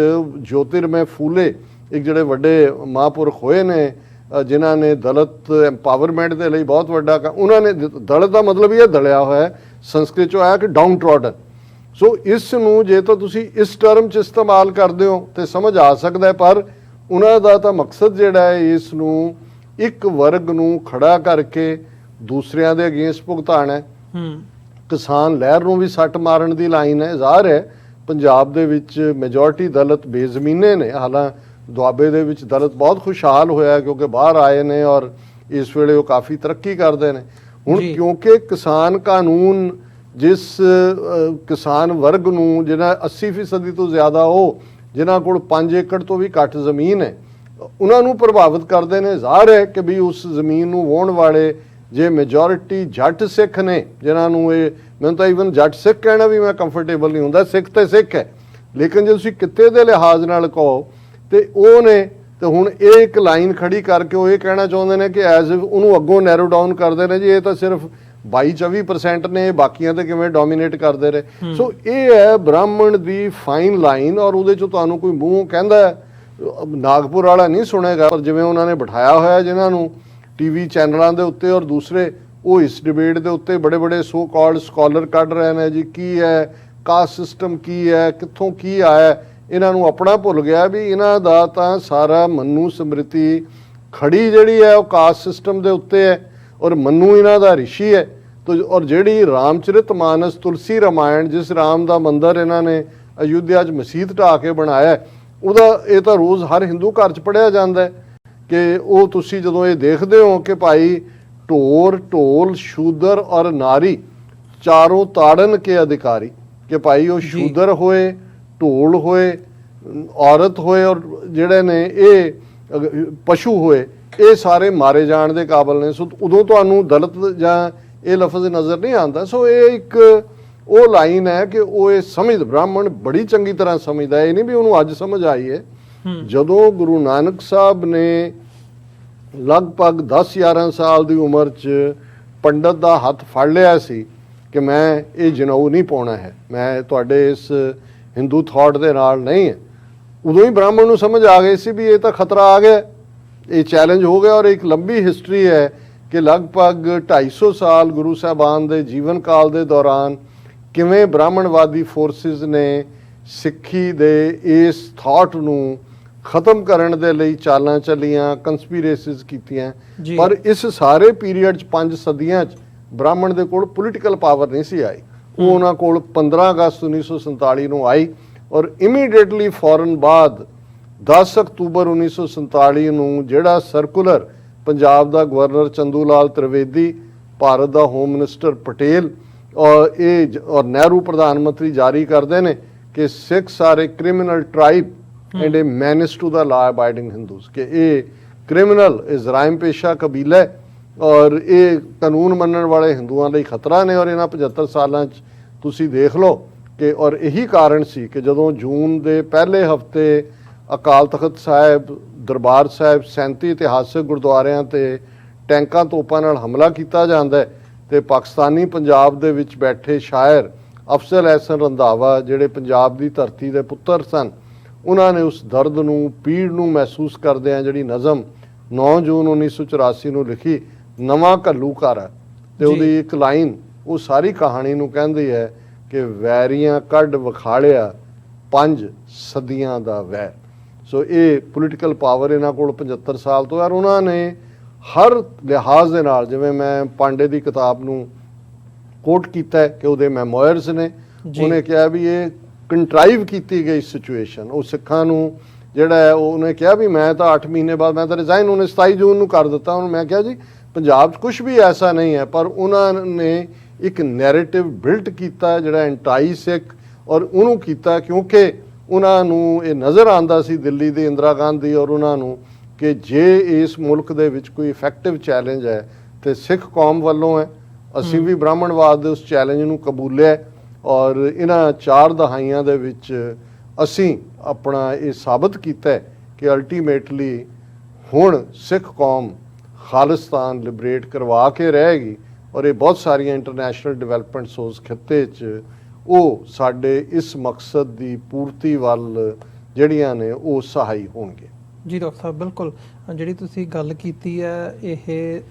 ਜੋਤਿਰਮੈ ਫੂਲੇ ਇੱਕ ਜਿਹੜੇ ਵੱਡੇ ਮਹਾਂਪੁਰਖ ਹੋਏ ਨੇ ਜਿਨ੍ਹਾਂ ਨੇ ਦਲਿਤ ਐਮਪਾਵਰਮੈਂਟ ਦੇ ਲਈ ਬਹੁਤ ਵੱਡਾ ਉਹਨਾਂ ਨੇ, ਦਲਿਤ ਦਾ ਮਤਲਬ ਇਹ ਦਲਿਆ ਹੋਇਆ, ਸੰਸਕ੍ਰਿਤ 'ਚੋਂ ਆਇਆ ਕਿ ਡਾਊਨ ਟ੍ਰੋਡਨ। ਸੋ ਇਸ ਨੂੰ ਜੇ ਤਾਂ ਤੁਸੀਂ ਇਸ ਟਰਮ 'ਚ ਇਸਤੇਮਾਲ ਕਰਦੇ ਹੋ ਤੇ ਸਮਝ ਆ ਸਕਦਾ, ਪਰ ਉਹਨਾਂ ਦਾ ਤਾਂ ਮਕਸਦ ਜਿਹੜਾ ਹੈ ਇਸ ਨੂੰ ਇੱਕ ਵਰਗ ਨੂੰ ਖੜਾ ਕਰਕੇ ਦੂਸਰਿਆਂ ਦੇ ਅਗੇਂਸਟ ਭੁਗਤਾਉਣਾ ਹੈ। ਕਿਸਾਨ ਲਹਿਰ ਨੂੰ ਵੀ ਸੱਟ ਮਾਰਨ ਦੀ ਲਾਈਨ ਹੈ। ਜ਼ਾਹਰ ਹੈ ਪੰਜਾਬ ਦੇ ਵਿੱਚ ਮੈਜੋਰਟੀ ਦਲਿਤ ਬੇਜ਼ਮੀਨੇ ਨੇ। ਹਾਲਾਂਕਿ ਦੁਆਬੇ ਦੇ ਵਿੱਚ ਦਲਿਤ ਬਹੁਤ ਖੁਸ਼ਹਾਲ ਹੋਇਆ ਕਿਉਂਕਿ ਬਾਹਰ ਆਏ ਨੇ ਔਰ ਇਸ ਵੇਲੇ ਉਹ ਕਾਫੀ ਤਰੱਕੀ ਕਰਦੇ ਨੇ। ਹੁਣ ਕਿਉਂਕਿ ਕਿਸਾਨ ਕਾਨੂੰਨ ਜਿਸ ਕਿਸਾਨ ਵਰਗ ਨੂੰ ਜਿਹਨਾਂ 80% ਤੋਂ ਜ਼ਿਆਦਾ ਉਹ ਜਿਨ੍ਹਾਂ ਕੋਲ 5 ਏਕੜ ਤੋਂ ਵੀ ਘੱਟ ਜ਼ਮੀਨ ਹੈ ਉਹਨਾਂ ਨੂੰ ਪ੍ਰਭਾਵਿਤ ਕਰਦੇ ਨੇ। ਜ਼ਾਹਰ ਹੈ ਕਿ ਵੀ ਉਸ ਜ਼ਮੀਨ ਨੂੰ ਵਾਹੁਣ ਵਾਲੇ ਜੇ ਮੈਜੋਰਿਟੀ ਜੱਟ ਸਿੱਖ ਨੇ ਜਿਨ੍ਹਾਂ ਨੂੰ ਇਹ, ਮੈਨੂੰ ਤਾਂ ਈਵਨ ਜੱਟ ਸਿੱਖ ਕਹਿਣਾ ਵੀ ਮੈਂ ਕੰਫਰਟੇਬਲ ਨਹੀਂ ਹੁੰਦਾ। ਸਿੱਖ ਤੇ ਸਿੱਖ ਹੈ, ਲੇਕਿਨ ਜੇ ਤੁਸੀਂ ਕਿੱਤੇ ਦੇ ਲਿਹਾਜ਼ ਨਾਲ ਕਹੋ ਤੇ ਉਹ ਨੇ, ਤੇ ਹੁਣ ਇਹ ਇੱਕ ਲਾਈਨ ਖੜੀ ਕਰਕੇ ਉਹ ਇਹ ਕਹਿਣਾ ਚਾਹੁੰਦੇ ਨੇ ਕਿ ਐਜ਼ ਉਹਨੂੰ ਅੱਗੋਂ ਨੈਰੋ ਡਾਊਨ ਕਰਦੇ ਨੇ ਜੀ ਇਹ ਤਾਂ ਸਿਰਫ 22-24% ਨੇ, ਬਾਕੀਆਂ ਤੇ ਕਿਵੇਂ ਡੋਮੀਨੇਟ ਕਰਦੇ ਰਹੇ। ਸੋ ਇਹ ਹੈ ਬ੍ਰਾਹਮਣ ਦੀ ਫਾਈਨ ਲਾਈਨ। ਔਰ ਉਹਦੇ 'ਚੋਂ ਤੁਹਾਨੂੰ ਕੋਈ ਮੂੰਹ ਕਹਿੰਦਾ ਨਾਗਪੁਰ ਵਾਲਾ ਨਹੀਂ ਸੁਣੇਗਾ, ਪਰ ਜਿਵੇਂ ਉਹਨਾਂ ਨੇ ਬਿਠਾਇਆ ਹੋਇਆ ਜਿਨ੍ਹਾਂ ਨੂੰ TV ਚੈਨਲਾਂ ਦੇ ਉੱਤੇ ਔਰ ਦੂਸਰੇ, ਉਹ ਇਸ ਡਿਬੇਟ ਦੇ ਉੱਤੇ ਬੜੇ ਸੋ ਕਾਲਡ ਸਕਾਲਰ ਕੱਢ ਰਹੇ ਨੇ ਜੀ ਕੀ ਹੈ ਕਾਸਟ ਸਿਸਟਮ, ਕੀ ਹੈ, ਕਿੱਥੋਂ ਕੀ ਆਇਆ। ਇਹਨਾਂ ਨੂੰ ਆਪਣਾ ਭੁੱਲ ਗਿਆ ਵੀ ਇਹਨਾਂ ਦਾ ਤਾਂ ਸਾਰਾ ਮਨੂ ਸਮ੍ਰਿਤੀ ਖੜੀ ਜਿਹੜੀ ਹੈ ਉਹ ਕਾਸਟ ਸਿਸਟਮ ਦੇ ਉੱਤੇ ਹੈ ਔਰ ਮਨੂ ਇਹਨਾਂ ਦਾ ਰਿਸ਼ੀ ਹੈ। ਔਰ ਜਿਹੜੀ ਰਾਮਚਰਿਤ ਮਾਨਸ, ਤੁਲਸੀ ਰਾਮਾਇਣ, ਜਿਸ ਰਾਮ ਦਾ ਮੰਦਿਰ ਇਹਨਾਂ ਨੇ ਅਯੁੱਧਿਆ 'ਚ ਮਸੀਤ ਢਾਹ ਕੇ ਬਣਾਇਆ, ਉਹਦਾ ਇਹ ਤਾਂ ਰੋਜ਼ ਹਰ ਹਿੰਦੂ ਘਰ 'ਚ ਪੜ੍ਹਿਆ ਜਾਂਦਾ ਹੈ ਕਿ ਉਹ ਤੁਸੀਂ ਜਦੋਂ ਇਹ ਦੇਖਦੇ ਹੋ ਕਿ ਭਾਈ ਢੋਲ ਸ਼ੂਦਰ ਔਰ ਨਾਰੀ ਚਾਰੋਂ ਤਾੜਨ ਕੇ ਅਧਿਕਾਰੀ, ਕਿ ਭਾਈ ਉਹ ਸ਼ੂਦਰ ਹੋਏ, ਢੋਲ ਹੋਏ ਔਰਤ ਹੋਏ ਔਰ ਜਿਹੜੇ ਨੇ ਇਹ ਪਸ਼ੂ ਹੋਏ, ਇਹ ਸਾਰੇ ਮਾਰੇ ਜਾਣ ਦੇ ਕਾਬਲ ਨੇ। ਸੋ ਉਦੋਂ ਤੁਹਾਨੂੰ ਦਲਿਤ ਜਾਂ ਇਹ ਲਫ਼ਜ਼ ਨਜ਼ਰ ਨਹੀਂ ਆਉਂਦਾ। ਸੋ ਇਹ ਇੱਕ ਉਹ ਲਾਈਨ ਹੈ ਕਿ ਉਹ ਇਹ ਬ੍ਰਾਹਮਣ ਬੜੀ ਚੰਗੀ ਤਰ੍ਹਾਂ ਸਮਝਦਾ। ਇਹ ਨਹੀਂ ਵੀ ਉਹਨੂੰ ਅੱਜ ਸਮਝ ਆਈ ਹੈ। ਜਦੋਂ ਗੁਰੂ ਨਾਨਕ ਸਾਹਿਬ ਨੇ ਲਗਭਗ 10-11 ਸਾਲ ਦੀ ਉਮਰ 'ਚ ਪੰਡਤ ਦਾ ਹੱਥ ਫੜ ਲਿਆ ਸੀ ਕਿ ਮੈਂ ਇਹ ਜਨੇਊ ਨਹੀਂ ਪਾਉਣਾ ਹੈ, ਮੈਂ ਤੁਹਾਡੇ ਇਸ ਹਿੰਦੂ ਥਾਟ ਦੇ ਨਾਲ ਨਹੀਂ ਹੈ, ਉਦੋਂ ਹੀ ਬ੍ਰਾਹਮਣ ਨੂੰ ਸਮਝ ਆ ਗਈ ਸੀ ਵੀ ਇਹ ਤਾਂ ਖਤਰਾ ਆ ਗਿਆ, ਇਹ ਚੈਲੰਜ ਹੋ ਗਿਆ। ਔਰ ਇੱਕ ਲੰਬੀ ਹਿਸਟਰੀ ਹੈ ਕਿ ਲਗਭਗ 250 ਸਾਲ ਗੁਰੂ ਸਾਹਿਬਾਨ ਦੇ ਜੀਵਨ ਕਾਲ ਦੇ ਦੌਰਾਨ ਕਿਵੇਂ ਬ੍ਰਾਹਮਣਵਾਦੀ ਫੋਰਸਿਸ ਨੇ ਸਿੱਖੀ ਦੇ ਇਸ ਥਾਟ ਨੂੰ ਖਤਮ ਕਰਨ ਦੇ ਲਈ ਚਾਲਾਂ ਚੱਲੀਆਂ, ਕੰਸਪੀਰੇਸੀਜ਼ ਕੀਤੀਆਂ। ਪਰ ਇਸ ਸਾਰੇ ਪੀਰੀਅਡ 'ਚ 5 ਸਦੀਆਂ 'ਚ ਬ੍ਰਾਹਮਣ ਦੇ ਕੋਲ ਪੋਲੀਟੀਕਲ ਪਾਵਰ ਨਹੀਂ ਸੀ ਆਈ। ਉਹ ਉਹਨਾਂ ਕੋਲ 15 ਅਗਸਤ 1947 ਨੂੰ ਆਈ ਔਰ ਇਮੀਡੀਏਟਲੀ ਫੌਰਨ ਬਾਅਦ 10 ਅਕਤੂਬਰ 1947 ਨੂੰ ਜਿਹੜਾ ਸਰਕੂਲਰ ਪੰਜਾਬ ਦਾ ਗਵਰਨਰ ਚੰਦੂ ਲਾਲ ਤ੍ਰਿਵੇਦੀ, ਭਾਰਤ ਦਾ ਹੋਮ ਮਿਨਿਸਟਰ ਪਟੇਲ ਔਰ ਨਹਿਰੂ ਪ੍ਰਧਾਨ ਮੰਤਰੀ ਜਾਰੀ ਕਰਦੇ ਨੇ ਕਿ ਸਿੱਖ ਸਾਰੇ criminal tribe and a menace to the law abiding Hindus, ਕਿ ਇਹ ਕ੍ਰਿਮੀਨਲ ਜਰਾਇਮ ਪੇਸ਼ਾ ਕਬੀਲਾ ਹੈ ਔਰ ਇਹ ਕਾਨੂੰਨ ਮੰਨਣ ਵਾਲੇ ਹਿੰਦੂਆਂ ਲਈ ਖਤਰਾ ਨੇ। ਔਰ ਇਹਨਾਂ 75 ਸਾਲਾਂ 'ਚ ਤੁਸੀਂ ਦੇਖ ਲਓ ਕਿ ਔਰ ਇਹੀ ਕਾਰਨ ਸੀ ਕਿ ਜਦੋਂ ਜੂਨ ਦੇ ਪਹਿਲੇ ਹਫਤੇ ਅਕਾਲ ਤਖਤ ਸਾਹਿਬ, ਦਰਬਾਰ ਸਾਹਿਬ, 37 ਇਤਿਹਾਸਕ ਗੁਰਦੁਆਰਿਆਂ ਤੇ ਟੈਂਕਾਂ ਤੋਪਾਂ ਨਾਲ ਹਮਲਾ ਕੀਤਾ ਜਾਂਦਾ ਤੇ ਪਾਕਿਸਤਾਨੀ ਪੰਜਾਬ ਦੇ ਵਿੱਚ ਬੈਠੇ ਸ਼ਾਇਰ ਅਫਜ਼ਲ ਅਹਿਸਨ ਰੰਧਾਵਾ, ਜਿਹੜੇ ਪੰਜਾਬ ਦੀ ਧਰਤੀ ਦੇ ਪੁੱਤਰ ਸਨ, ਉਹਨਾਂ ਨੇ ਉਸ ਦਰਦ ਨੂੰ, ਪੀੜ ਨੂੰ ਮਹਿਸੂਸ ਕਰਦਿਆਂ ਜਿਹੜੀ ਨਜ਼ਮ 9 ਜੂਨ 1984 ਨੂੰ ਲਿਖੀ, ਨਵਾਂ ਘੱਲੂਘਾਰਾ, ਤੇ ਉਹਦੀ ਇੱਕ ਲਾਈਨ ਉਹ ਸਾਰੀ ਕਹਾਣੀ ਨੂੰ ਕਹਿੰਦੀ ਹੈ ਕਿ ਵੈਰੀਆਂ ਕੱਢ ਵਿਖਾਲਿਆ 5 ਸਦੀਆਂ ਦਾ ਵੈਰ। ਸੋ ਇਹ ਪੋਲੀਟੀਕਲ ਪਾਵਰ ਇਹਨਾਂ ਕੋਲ 75 ਸਾਲ ਤੋਂ। ਯਾਰ ਉਹਨਾਂ ਨੇ ਹਰ ਲਿਹਾਜ਼ ਦੇ ਨਾਲ, ਜਿਵੇਂ ਮੈਂ ਪਾਂਡੇ ਦੀ ਕਿਤਾਬ ਨੂੰ ਕੋਟ ਕੀਤਾ ਕਿ ਉਹਦੇ ਮੈਮੋਇਰਸ ਨੇ, ਉਹਨੇ ਕਿਹਾ ਵੀ ਇਹ ਕੰਟਰਾਈਵ ਕੀਤੀ ਗਈ ਸਿਚੁਏਸ਼ਨ, ਉਹ ਸਿੱਖਾਂ ਨੂੰ ਜਿਹੜਾ ਹੈ ਉਹਨੇ ਕਿਹਾ ਵੀ ਮੈਂ ਤਾਂ 8 ਮਹੀਨੇ ਬਾਅਦ ਮੈਂ ਤਾਂ ਰਿਜ਼ਾਈਨ ਉਹਨੇ 27 ਜੂਨ ਨੂੰ ਕਰ ਦਿੱਤਾ। ਉਹਨੂੰ ਮੈਂ ਕਿਹਾ ਜੀ ਪੰਜਾਬ 'ਚ ਕੁਝ ਵੀ ਐਸਾ ਨਹੀਂ ਹੈ, ਪਰ ਉਹਨਾਂ ਨੇ ਇੱਕ ਨੈਰੇਟਿਵ ਬਿਲਟ ਕੀਤਾ ਜਿਹੜਾ ਐਂਟਾਈ ਸਿੱਖ, ਔਰ ਉਹਨੂੰ ਕੀਤਾ ਕਿਉਂਕਿ ਉਹਨਾਂ ਨੂੰ ਇਹ ਨਜ਼ਰ ਆਉਂਦਾ ਸੀ ਦਿੱਲੀ ਦੀ ਇੰਦਰਾ ਗਾਂਧੀ ਔਰ ਉਹਨਾਂ ਨੂੰ ਕਿ ਜੇ ਇਸ ਮੁਲਕ ਦੇ ਵਿੱਚ ਕੋਈ ਇਫੈਕਟਿਵ ਚੈਲੰਜ ਹੈ ਤੇ ਸਿੱਖ ਕੌਮ ਵੱਲੋਂ ਹੈ। ਅਸੀਂ ਵੀ ਬ੍ਰਾਹਮਣਵਾਦ ਦੇ ਉਸ ਚੈਲੰਜ ਨੂੰ ਕਬੂਲਿਆ ਔਰ ਇਹਨਾਂ 4 ਦਹਾਈਆਂ ਦੇ ਵਿੱਚ ਅਸੀਂ ਆਪਣਾ ਇਹ ਸਾਬਤ ਕੀਤਾ ਕਿ ਅਲਟੀਮੇਟਲੀ ਹੁਣ ਸਿੱਖ ਕੌਮ ਖਾਲਿਸਤਾਨ ਲਿਬਰੇਟ ਕਰਵਾ ਕੇ ਰਹੇਗੀ ਔਰ ਇਹ ਬਹੁਤ ਸਾਰੀਆਂ ਇੰਟਰਨੈਸ਼ਨਲ ਡਿਵੈਲਪਮੈਂਟਸ ਉਸ ਖਿੱਤੇ 'ਚ ਉਹ ਸਾਡੇ ਇਸ ਮਕਸਦ ਦੀ ਪੂਰਤੀ ਵੱਲ ਜਿਹੜੀਆਂ ਨੇ ਉਹ ਸਹਾਈ ਹੋਣਗੇ। ਜੀ ਡਾਕਟਰ ਸਾਹਿਬ, ਬਿਲਕੁਲ ਜਿਹੜੀ ਤੁਸੀਂ ਗੱਲ ਕੀਤੀ ਹੈ ਇਹ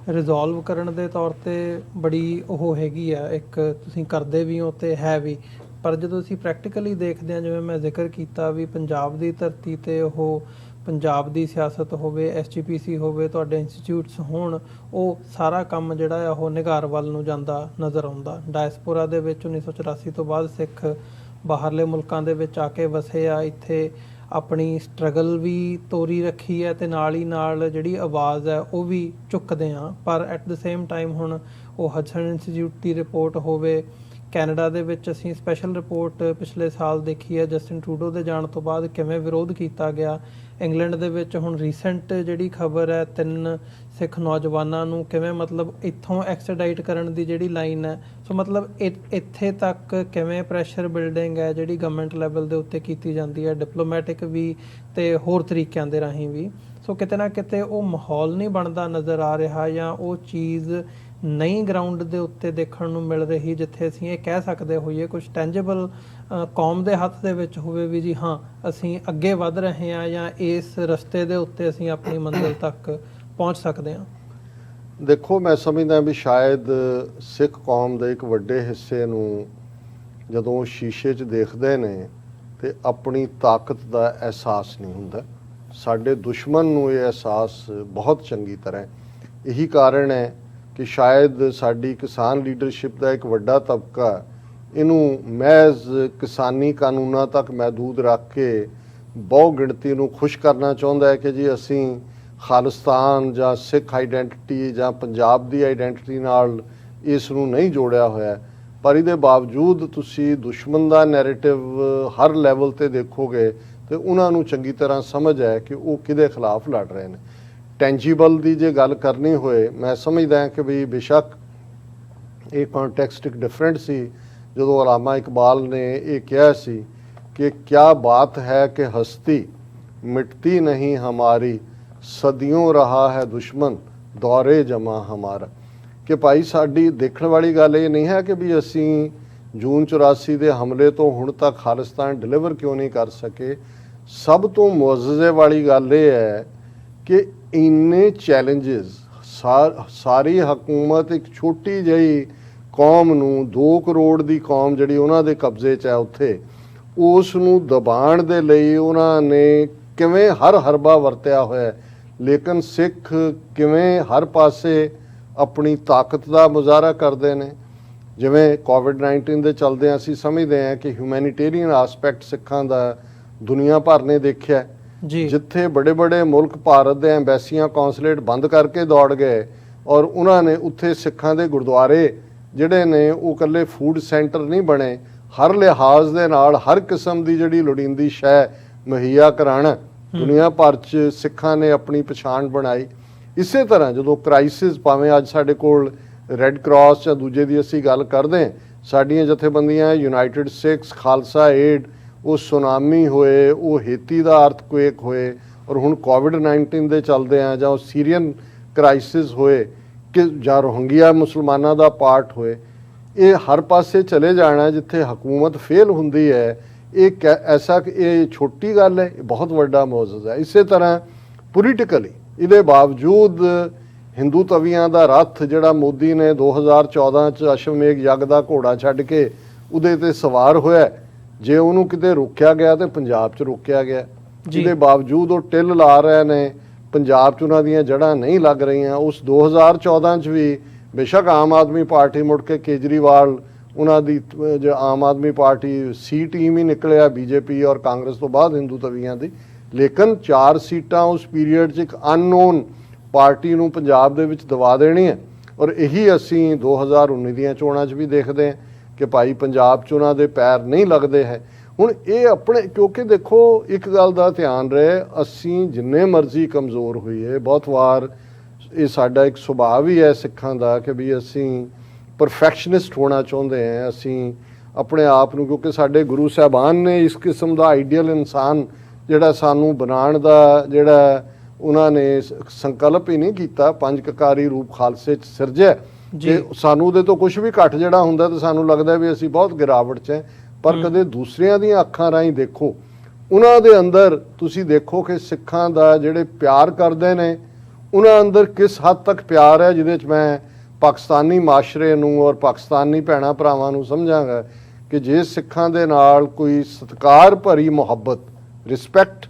ਰਿਜ਼ੋਲਵ ਕਰਨ ਦੇ ਤੌਰ ਤੇ ਬੜੀ ਉਹ ਹੈਗੀ ਆ, ਇੱਕ ਤੁਸੀਂ ਕਰਦੇ ਵੀ ਹੋ ਤੇ ਹੈ ਵੀ, ਪਰ ਜਦੋਂ ਅਸੀਂ ਪ੍ਰੈਕਟੀਕਲੀ ਦੇਖਦੇ ਹਾਂ, ਜਿਵੇਂ ਮੈਂ ਜ਼ਿਕਰ ਕੀਤਾ ਵੀ ਪੰਜਾਬ ਦੀ ਧਰਤੀ ਤੇ ਉਹ ਪੰਜਾਬ ਦੀ ਸਿਆਸਤ ਹੋਵੇ, SGPC ਹੋਵੇ, ਤੁਹਾਡੇ ਇੰਸਟੀਚਿਊਟਸ ਹੋਣ, ਉਹ ਸਾਰਾ ਕੰਮ ਜਿਹੜਾ ਆ ਉਹ ਨਿਗਾਰ ਵੱਲ ਨੂੰ ਜਾਂਦਾ ਨਜ਼ਰ ਆਉਂਦਾ। ਡਾਇਸਪੋਰਾ ਦੇ ਵਿੱਚ 1984 ਤੋਂ ਬਾਅਦ ਸਿੱਖ ਬਾਹਰਲੇ ਮੁਲਕਾਂ ਦੇ ਵਿੱਚ ਆ ਕੇ ਵਸੇ ਆ, ਇੱਥੇ ਆਪਣੀ ਸਟਰਗਲ ਵੀ ਤੋਰੀ ਰੱਖੀ ਹੈ ਤੇ ਨਾਲ ਹੀ ਨਾਲ ਜਿਹੜੀ ਆਵਾਜ਼ ਹੈ ਉਹ ਵੀ ਚੁੱਕਦੇ ਆ। ਪਰ ਐਟ ਦ ਸੇਮ ਟਾਈਮ ਹੁਣ ਉਹ ਹਡਸਨ ਇੰਸਟੀਚਿਊਟ ਦੀ ਰਿਪੋਰਟ ਹੋਵੇ, ਕੈਨੇਡਾ ਦੇ ਵਿੱਚ ਅਸੀਂ ਸਪੈਸ਼ਲ ਰਿਪੋਰਟ ਪਿਛਲੇ ਸਾਲ ਦੇਖੀ ਹੈ ਜਸਟਿਨ ਟਰੂਡੋ ਦੇ ਜਾਣ ਤੋਂ ਬਾਅਦ ਕਿਵੇਂ ਵਿਰੋਧ ਕੀਤਾ ਗਿਆ। ਇੰਗਲੈਂਡ ਦੇ ਵਿੱਚ ਹੁਣ ਰੀਸੈਂਟ ਜਿਹੜੀ ਖਬਰ ਹੈ 3 ਸਿੱਖ ਨੌਜਵਾਨਾਂ ਨੂੰ ਕਿਵੇਂ ਮਤਲਬ ਇੱਥੋਂ ਐਕਸਟ੍ਰੈਡਾਈਟ ਕਰਨ ਦੀ ਜਿਹੜੀ ਲਾਈਨ ਹੈ, ਸੋ ਮਤਲਬ ਇੱਥੇ ਤੱਕ ਕਿਵੇਂ ਪ੍ਰੈਸ਼ਰ ਬਿਲਡਿੰਗ ਹੈ ਜਿਹੜੀ ਗਵਰਨਮੈਂਟ ਲੈਵਲ ਦੇ ਉੱਤੇ ਕੀਤੀ ਜਾਂਦੀ ਹੈ, ਡਿਪਲੋਮੈਟਿਕ ਵੀ ਤੇ ਹੋਰ ਤਰੀਕਿਆਂ ਦੇ ਰਾਹੀਂ ਵੀ। ਸੋ ਕਿਤੇ ਨਾ ਕਿਤੇ ਉਹ ਮਾਹੌਲ ਨਹੀਂ ਬਣਦਾ ਨਜ਼ਰ ਆ ਰਿਹਾ ਜਾਂ ਉਹ ਚੀਜ਼ ਨਹੀਂ ਗਰਾਊਂਡ ਦੇ ਉੱਤੇ ਦੇਖਣ ਨੂੰ ਮਿਲ ਰਹੀ ਜਿੱਥੇ ਅਸੀਂ ਇਹ ਕਹਿ ਸਕਦੇ ਹੋਈਏ ਕੁਝ ਟੈਂਜੇਬਲ ਕੌਮ ਦੇ ਹੱਥ ਦੇ ਵਿੱਚ ਹੋਵੇ ਵੀ ਜੀ ਹਾਂ ਅਸੀਂ ਅੱਗੇ ਵਧ ਰਹੇ ਹਾਂ ਜਾਂ ਇਸ ਰਸਤੇ ਦੇ ਉੱਤੇ ਅਸੀਂ ਆਪਣੀ ਮੰਜ਼ਿਲ ਤੱਕ ਪਹੁੰਚ ਸਕਦੇ ਹਾਂ। ਦੇਖੋ, ਮੈਂ ਸਮਝਦਾ ਵੀ ਸ਼ਾਇਦ ਸਿੱਖ ਕੌਮ ਦੇ ਇੱਕ ਵੱਡੇ ਹਿੱਸੇ ਨੂੰ ਜਦੋਂ ਸ਼ੀਸ਼ੇ 'ਚ ਦੇਖਦੇ ਨੇ ਤੇ ਆਪਣੀ ਤਾਕਤ ਦਾ ਅਹਿਸਾਸ ਨਹੀਂ ਹੁੰਦਾ। ਸਾਡੇ ਦੁਸ਼ਮਣ ਨੂੰ ਇਹ ਅਹਿਸਾਸ ਬਹੁਤ ਚੰਗੀ ਤਰ੍ਹਾਂ, ਇਹੀ ਕਾਰਨ ਹੈ ਕਿ ਸ਼ਾਇਦ ਸਾਡੀ ਕਿਸਾਨ ਲੀਡਰਸ਼ਿਪ ਦਾ ਇੱਕ ਵੱਡਾ ਤਬਕਾ ਇਹਨੂੰ ਮਹਿਜ਼ ਕਿਸਾਨੀ ਕਾਨੂੰਨਾਂ ਤੱਕ ਮਹਿਦੂਦ ਰੱਖ ਕੇ ਬਹੁ ਗਿਣਤੀ ਨੂੰ ਖੁਸ਼ ਕਰਨਾ ਚਾਹੁੰਦਾ ਹੈ ਕਿ ਜੀ ਅਸੀਂ ਖਾਲਿਸਤਾਨ ਜਾਂ ਸਿੱਖ ਆਈਡੈਂਟੀਟੀ ਜਾਂ ਪੰਜਾਬ ਦੀ ਆਈਡੈਂਟੀਟੀ ਨਾਲ ਇਸ ਨੂੰ ਨਹੀਂ ਜੋੜਿਆ ਹੋਇਆ। ਪਰ ਇਹਦੇ ਬਾਵਜੂਦ ਤੁਸੀਂ ਦੁਸ਼ਮਣ ਦਾ ਨੈਰੇਟਿਵ ਹਰ ਲੈਵਲ ਤੇ ਦੇਖੋਗੇ ਤੇ ਉਹਨਾਂ ਨੂੰ ਚੰਗੀ ਤਰ੍ਹਾਂ ਸਮਝ ਹੈ ਕਿ ਉਹ ਕਿਹਦੇ ਖਿਲਾਫ ਲੜ ਰਹੇ ਨੇ। ਟੈਂਜੀਬਲ ਦੀ ਜੇ ਗੱਲ ਕਰਨੀ ਹੋਏ, ਮੈਂ ਸਮਝਦਾ ਹਾਂ ਕਿ ਵੀ ਬੇਸ਼ੱਕ ਇਹ ਕੰਟੈਕਸਟ ਇੱਕ ਡਿਫਰੈਂਟ ਸੀ ਜਦੋਂ ਅਲਾਮਾ ਇਕਬਾਲ ਨੇ ਇਹ ਕਿਹਾ ਸੀ ਕਿ ਕਿਆ ਬਾਤ ਹੈ ਕਿ ਹਸਤੀ ਮਿਟਤੀ ਨਹੀਂ ਹਮਾਰੀ, ਸਦੀਆਂ ਰਹਾ ਹੈ ਦੁਸ਼ਮਨ ਦੌਰੇ ਜਮਾ ਹਮਾਰਾ। ਕਿ ਭਾਈ ਸਾਡੀ ਦੇਖਣ ਵਾਲੀ ਗੱਲ ਇਹ ਨਹੀਂ ਹੈ ਕਿ ਵੀ ਅਸੀਂ ਜੂਨ 84 ਦੇ ਹਮਲੇ ਤੋਂ ਹੁਣ ਤੱਕ ਖਾਲਿਸਤਾਨ ਡਿਲੀਵਰ ਕਿਉਂ ਨਹੀਂ ਕਰ ਸਕੇ। ਸਭ ਤੋਂ ਮੁਅੱਜ਼ਜ਼ੇ ਵਾਲੀ ਗੱਲ ਇਹ ਹੈ ਕਿ ਇੰਨੇ ਚੈਲੰਜਸ ਸਾਰੀ ਹਕੂਮਤ ਇੱਕ ਛੋਟੀ ਜਿਹੀ ਕੌਮ ਨੂੰ 2 ਕਰੋੜ ਦੀ ਕੌਮ ਜਿਹੜੀ ਉਹਨਾਂ ਦੇ ਕਬਜ਼ੇ 'ਚ ਹੈ ਉੱਥੇ, ਉਸ ਨੂੰ ਦਬਾਉਣ ਦੇ ਲਈ ਉਹਨਾਂ ਨੇ ਕਿਵੇਂ ਹਰ ਹਰਬਾ ਵਰਤਿਆ ਹੋਇਆ। ਲੇਕਿਨ ਸਿੱਖ ਕਿਵੇਂ ਹਰ ਪਾਸੇ ਆਪਣੀ ਤਾਕਤ ਦਾ ਮੁਜ਼ਾਹਰਾ ਕਰਦੇ ਨੇ। ਜਿਵੇਂ ਕੋਵਿਡ-19 ਦੇ ਚਲਦਿਆਂ ਅਸੀਂ ਸਮਝਦੇ ਹਾਂ ਕਿ ਹਿਊਮੈਨਿਟੇਰੀਅਨ ਆਸਪੈਕਟ ਸਿੱਖਾਂ ਦਾ ਦੁਨੀਆ ਭਰ ਨੇ ਦੇਖਿਆ ਜੀ। ਜਿੱਥੇ ਬੜੇ ਬੜੇ ਮੁਲਕ ਭਾਰਤ ਦੇ ਐਮਬੈਸੀਆਂ ਕੌਂਸੂਲੇਟ ਬੰਦ ਕਰਕੇ ਦੌੜ ਗਏ ਔਰ ਉਹਨਾਂ ਨੇ ਉੱਥੇ ਸਿੱਖਾਂ ਦੇ ਗੁਰਦੁਆਰੇ ਜਿਹੜੇ ਨੇ ਉਹ ਇਕੱਲੇ ਫੂਡ ਸੈਂਟਰ ਨਹੀਂ ਬਣੇ, ਹਰ ਲਿਹਾਜ਼ ਦੇ ਨਾਲ ਹਰ ਕਿਸਮ ਦੀ ਜਿਹੜੀ ਲੋੜੀਂਦੀ ਸ਼ੈ ਮੁਹੱਈਆ ਕਰਾਉਣਾ ਦੁਨੀਆ ਭਰ 'ਚ ਸਿੱਖਾਂ ਨੇ ਆਪਣੀ ਪਛਾਣ ਬਣਾਈ। ਇਸੇ ਤਰ੍ਹਾਂ ਜਦੋਂ ਕ੍ਰਾਈਸਿਸ, ਭਾਵੇਂ ਅੱਜ ਸਾਡੇ ਕੋਲ ਰੈੱਡ ਕਰਾਸ ਜਾਂ ਦੂਜੇ ਦੀ ਅਸੀਂ ਗੱਲ ਕਰਦੇ, ਸਾਡੀਆਂ ਜਥੇਬੰਦੀਆਂ ਯੂਨਾਈਟਿਡ ਸਿੱਖਸ, ਖਾਲਸਾ ਏਡ, ਉਹ ਸੁਨਾਮੀ ਹੋਏ, ਉਹ ਹੇਤੀ ਦਾ ਅਰਥਕੁਏਕ ਹੋਏ ਔਰ ਹੁਣ ਕੋਵਿਡ-19 ਦੇ ਚੱਲਦੇ ਆ, ਜਾਂ ਉਹ ਸੀਰੀਅਨ ਕ੍ਰਾਈਸਿਸ ਹੋਏ ਕਿ ਜਾਂ ਰੋਹਿੰਗਿਆ ਮੁਸਲਮਾਨਾਂ ਦਾ ਪਾਰਟ ਹੋਏ, ਇਹ ਹਰ ਪਾਸੇ ਚਲੇ ਜਾਣਾ ਜਿੱਥੇ ਹਕੂਮਤ ਫੇਲ ਹੁੰਦੀ ਹੈ। ਇਹ ਐਸਾ ਕਿ ਇਹ ਛੋਟੀ ਗੱਲ ਹੈ, ਇਹ ਬਹੁਤ ਵੱਡਾ ਮੌਜੂਦ ਹੈ। ਇਸੇ ਤਰ੍ਹਾਂ ਪੋਲੀਟੀਕਲੀ ਇਹਦੇ ਬਾਵਜੂਦ ਹਿੰਦੂ ਤਵੀਆਂ ਦਾ ਰੱਥ ਜਿਹੜਾ ਮੋਦੀ ਨੇ 2014 'ਚ ਅਸ਼ਵਮੇਘ ਯੱਗ ਦਾ ਘੋੜਾ ਛੱਡ ਕੇ ਉਹਦੇ ਤੇ ਸਵਾਰ ਹੋਇਆ, ਜੇ ਉਹਨੂੰ ਕਿਤੇ ਰੋਕਿਆ ਗਿਆ ਤੇ ਪੰਜਾਬ 'ਚ ਰੋਕਿਆ ਗਿਆ। ਜਿਹਦੇ ਬਾਵਜੂਦ ਉਹ ਟਿੱਲ ਲਾ ਰਹੇ ਨੇ, ਪੰਜਾਬ 'ਚ ਉਹਨਾਂ ਦੀਆਂ ਜੜ੍ਹਾਂ ਨਹੀਂ ਲੱਗ ਰਹੀਆਂ। ਉਸ 2014 'ਚ ਵੀ ਬੇਸ਼ੱਕ ਆਮ ਆਦਮੀ ਪਾਰਟੀ ਮੁੜ ਕੇ ਕੇਜਰੀਵਾਲ, ਉਹਨਾਂ ਦੀ ਜੋ ਆਮ ਆਦਮੀ ਪਾਰਟੀ ਸੀ ਟੀਮ ਹੀ ਨਿਕਲਿਆ ਬੀਜੇਪੀ ਔਰ ਕਾਂਗਰਸ ਤੋਂ ਬਾਅਦ ਹਿੰਦੂ ਤਵੀਆਂ ਦੀ, ਲੇਕਿਨ 4 ਸੀਟਾਂ ਉਸ ਪੀਰੀਅਡ 'ਚ ਇੱਕ ਅਨਨੋਨ ਪਾਰਟੀ ਨੂੰ ਪੰਜਾਬ ਦੇ ਵਿੱਚ ਦਵਾ ਦੇਣੀ ਹੈ। ਔਰ ਇਹੀ ਅਸੀਂ 2019 ਦੀਆਂ ਚੋਣਾਂ 'ਚ ਵੀ ਦੇਖਦੇ ਹਾਂ ਕਿ ਭਾਈ ਪੰਜਾਬ 'ਚ ਉਹਨਾਂ ਦੇ ਪੈਰ ਨਹੀਂ ਲੱਗਦੇ ਹੈ। ਹੁਣ ਇਹ ਆਪਣੇ, ਕਿਉਂਕਿ ਦੇਖੋ ਇੱਕ ਗੱਲ ਦਾ ਧਿਆਨ ਰਹੇ, ਅਸੀਂ ਜਿੰਨੇ ਮਰਜ਼ੀ ਕਮਜ਼ੋਰ ਹੋਈਏ, ਬਹੁਤ ਵਾਰ ਇਹ ਸਾਡਾ ਇੱਕ ਸੁਭਾਅ ਵੀ ਹੈ ਸਿੱਖਾਂ ਦਾ ਕਿ ਵੀ ਅਸੀਂ ਪਰਫੈਕਸ਼ਨਿਸਟ ਹੋਣਾ ਚਾਹੁੰਦੇ ਹਾਂ। ਅਸੀਂ ਆਪਣੇ ਆਪ ਨੂੰ, ਕਿਉਂਕਿ ਸਾਡੇ ਗੁਰੂ ਸਾਹਿਬਾਨ ਨੇ ਇਸ ਕਿਸਮ ਦਾ ਆਈਡੀਅਲ ਇਨਸਾਨ ਜਿਹੜਾ ਸਾਨੂੰ ਬਣਾਉਣ ਦਾ ਜਿਹੜਾ ਉਹਨਾਂ ਨੇ ਸੰਕਲਪ ਹੀ ਨਹੀਂ ਕੀਤਾ, 5 ਕਕਾਰੀ ਰੂਪ ਖਾਲਸੇ 'ਚ ਸਿਰਜਿਆ ਕਿ ਸਾਨੂੰ ਉਹਦੇ ਤੋਂ ਕੁਝ ਵੀ ਘੱਟ ਜਿਹੜਾ ਹੁੰਦਾ ਤਾਂ ਸਾਨੂੰ ਲੱਗਦਾ ਵੀ ਅਸੀਂ ਬਹੁਤ ਗਿਰਾਵਟ 'ਚ ਹੈ। ਪਰ ਕਦੇ ਦੂਸਰਿਆਂ ਦੀਆਂ ਅੱਖਾਂ ਰਾਹੀਂ ਦੇਖੋ, ਉਹਨਾਂ ਦੇ ਅੰਦਰ ਤੁਸੀਂ ਦੇਖੋ ਕਿ ਸਿੱਖਾਂ ਦਾ ਜਿਹੜੇ ਪਿਆਰ ਕਰਦੇ ਨੇ, ਉਹਨਾਂ ਅੰਦਰ ਕਿਸ ਹੱਦ ਤੱਕ ਪਿਆਰ ਹੈ, ਜਿਹਦੇ 'ਚ ਮੈਂ ਪਾਕਿਸਤਾਨੀ ਮਾਸ਼ਰੇ ਨੂੰ ਔਰ ਪਾਕਿਸਤਾਨੀ ਭੈਣਾਂ ਭਰਾਵਾਂ ਨੂੰ ਸਮਝਾਂਗਾ ਕਿ ਜੇ ਸਿੱਖਾਂ ਦੇ ਨਾਲ ਕੋਈ ਸਤਿਕਾਰ ਭਰੀ ਮੁਹੱਬਤ, ਰਿਸਪੈਕਟ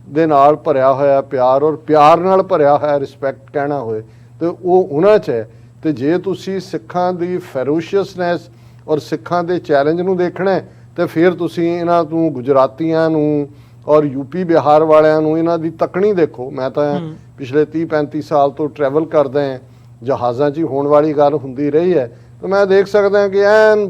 ਦੇ ਨਾਲ ਭਰਿਆ ਹੋਇਆ ਪਿਆਰ ਔਰ ਪਿਆਰ ਨਾਲ ਭਰਿਆ ਹੋਇਆ ਰਿਸਪੈਕਟ ਕਹਿਣਾ ਹੋਏ ਤੇ ਉਹ ਉਹਨਾਂ 'ਚ ਹੈ। ਤੇ ਜੇ ਤੁਸੀਂ ਸਿੱਖਾਂ ਦੀ ਫੈਰੋਸ਼ੀਅਸਨੈਸ ਔਰ ਸਿੱਖਾਂ ਦੇ ਚੈਲੰਜ ਨੂੰ ਦੇਖਣਾ ਤੇ ਫਿਰ ਤੁਸੀਂ ਇਹਨਾਂ ਨੂੰ, ਗੁਜਰਾਤੀਆਂ ਨੂੰ ਔਰ ਯੂਪੀ ਬਿਹਾਰ ਵਾਲਿਆਂ ਨੂੰ, ਇਹਨਾਂ ਦੀ ਤਕਣੀ ਦੇਖੋ। ਮੈਂ ਤਾਂ ਪਿਛਲੇ 30-35 ਸਾਲ ਤੋਂ ਟਰੈਵਲ ਕਰਦਾ ਹਾਂ, ਜਹਾਜ਼ਾਂ 'ਚ ਹੀ ਹੋਣ ਵਾਲੀ ਗੱਲ ਹੁੰਦੀ ਰਹੀ ਹੈ, ਤਾਂ ਮੈਂ ਦੇਖ ਸਕਦਾ ਕਿ ਐਨ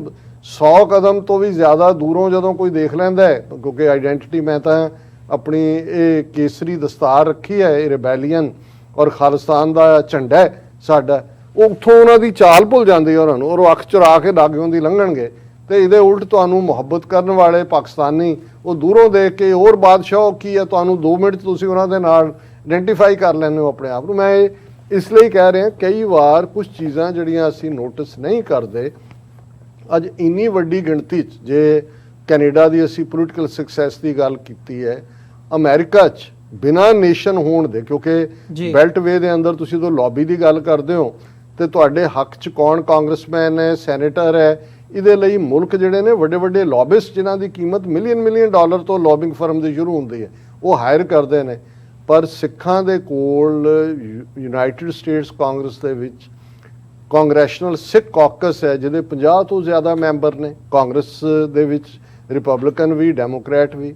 100 ਕਦਮ ਤੋਂ ਵੀ ਜ਼ਿਆਦਾ ਦੂਰੋਂ ਜਦੋਂ ਕੋਈ ਦੇਖ ਲੈਂਦਾ ਹੈ, ਕਿਉਂਕਿ ਆਈਡੈਂਟੀਟੀ ਮੈਂ ਤਾਂ ਆਪਣੀ ਇਹ ਕੇਸਰੀ ਦਸਤਾਰ ਰੱਖੀ ਹੈ, ਇਹ ਰਿਬੈਲੀਅਨ ਔਰ ਖਾਲਿਸਤਾਨ ਦਾ ਝੰਡਾ ਹੈ ਸਾਡਾ, ਉਹ ਉੱਥੋਂ ਉਹਨਾਂ ਦੀ ਚਾਲ ਭੁੱਲ ਜਾਂਦੀ ਹੈ ਉਹਨਾਂ ਨੂੰ, ਔਰ ਉਹ ਅੱਖ ਚੁਰਾ ਕੇ ਲਾਗਿਓਂ ਦੀ ਲੰਘਣਗੇ। ਤੇ ਇਹਦੇ ਉਲਟ ਤੁਹਾਨੂੰ ਮੁਹੱਬਤ ਕਰਨ ਵਾਲੇ ਪਾਕਿਸਤਾਨੀ ਉਹ ਦੂਰੋਂ ਦੇਖ ਕੇ ਹੋਰ ਬਾਦਸ਼ਾਹ ਕੀ ਹੈ, ਤੁਹਾਨੂੰ 2 ਮਿੰਟ ਤੁਸੀਂ ਉਹਨਾਂ ਦੇ ਨਾਲ ਆਇਡੈਂਟੀਫਾਈ ਕਰ ਲੈਂਦੇ ਹੋ ਆਪਣੇ ਆਪ ਨੂੰ। ਮੈਂ ਇਹ ਇਸ ਲਈ ਕਹਿ ਰਿਹਾ, ਕਈ ਵਾਰ ਕੁਝ ਚੀਜ਼ਾਂ ਜਿਹੜੀਆਂ ਅਸੀਂ ਨੋਟਿਸ ਨਹੀਂ ਕਰਦੇ, ਅੱਜ ਇੰਨੀ ਵੱਡੀ ਗਿਣਤੀ 'ਚ, ਜੇ ਕੈਨੇਡਾ ਦੀ ਅਸੀਂ ਪੋਲੀਟੀਕਲ ਸਕਸੈਸ ਦੀ ਗੱਲ ਕੀਤੀ ਹੈ, ਅਮਰੀਕਾ 'ਚ ਬਿਨਾਂ ਨੇਸ਼ਨ ਹੋਣ ਦੇ, ਕਿਉਂਕਿ ਬੈਲਟਵੇ ਦੇ ਅੰਦਰ ਤੁਸੀਂ ਜਦੋਂ ਲੌਬੀ ਦੀ ਗੱਲ ਕਰਦੇ ਹੋ ਤੇ ਤੁਹਾਡੇ ਹੱਕ 'ਚ ਕੌਣ ਕਾਂਗਰਸਮੈਨ ਹੈ, ਸੈਨੇਟਰ ਹੈ, ਇਹਦੇ ਲਈ ਮੁਲਕ ਜਿਹੜੇ ਨੇ ਵੱਡੇ ਵੱਡੇ ਲੌਬਿਸਟ ਜਿਨ੍ਹਾਂ ਦੀ ਕੀਮਤ ਮਿਲੀਅਨ ਡਾਲਰ ਤੋਂ ਲੌਬਿੰਗ ਫਰਮ ਦੀ ਸ਼ੁਰੂ ਹੁੰਦੀ ਹੈ, ਉਹ ਹਾਇਰ ਕਰਦੇ ਨੇ। ਪਰ ਸਿੱਖਾਂ ਦੇ ਕੋਲ ਯੂਨਾਈਟਿਡ ਸਟੇਟਸ ਕਾਂਗਰਸ ਦੇ ਵਿੱਚ ਕਾਂਗਰੈਸ਼ਨਲ ਸਿੱਖ ਕਾਕਸ ਹੈ ਜਿਹਦੇ 50 ਤੋਂ ਜ਼ਿਆਦਾ ਮੈਂਬਰ ਨੇ, ਕਾਂਗਰਸ ਦੇ ਵਿੱਚ ਰਿਪਬਲਿਕਨ ਵੀ, ਡੈਮੋਕ੍ਰੈਟ ਵੀ।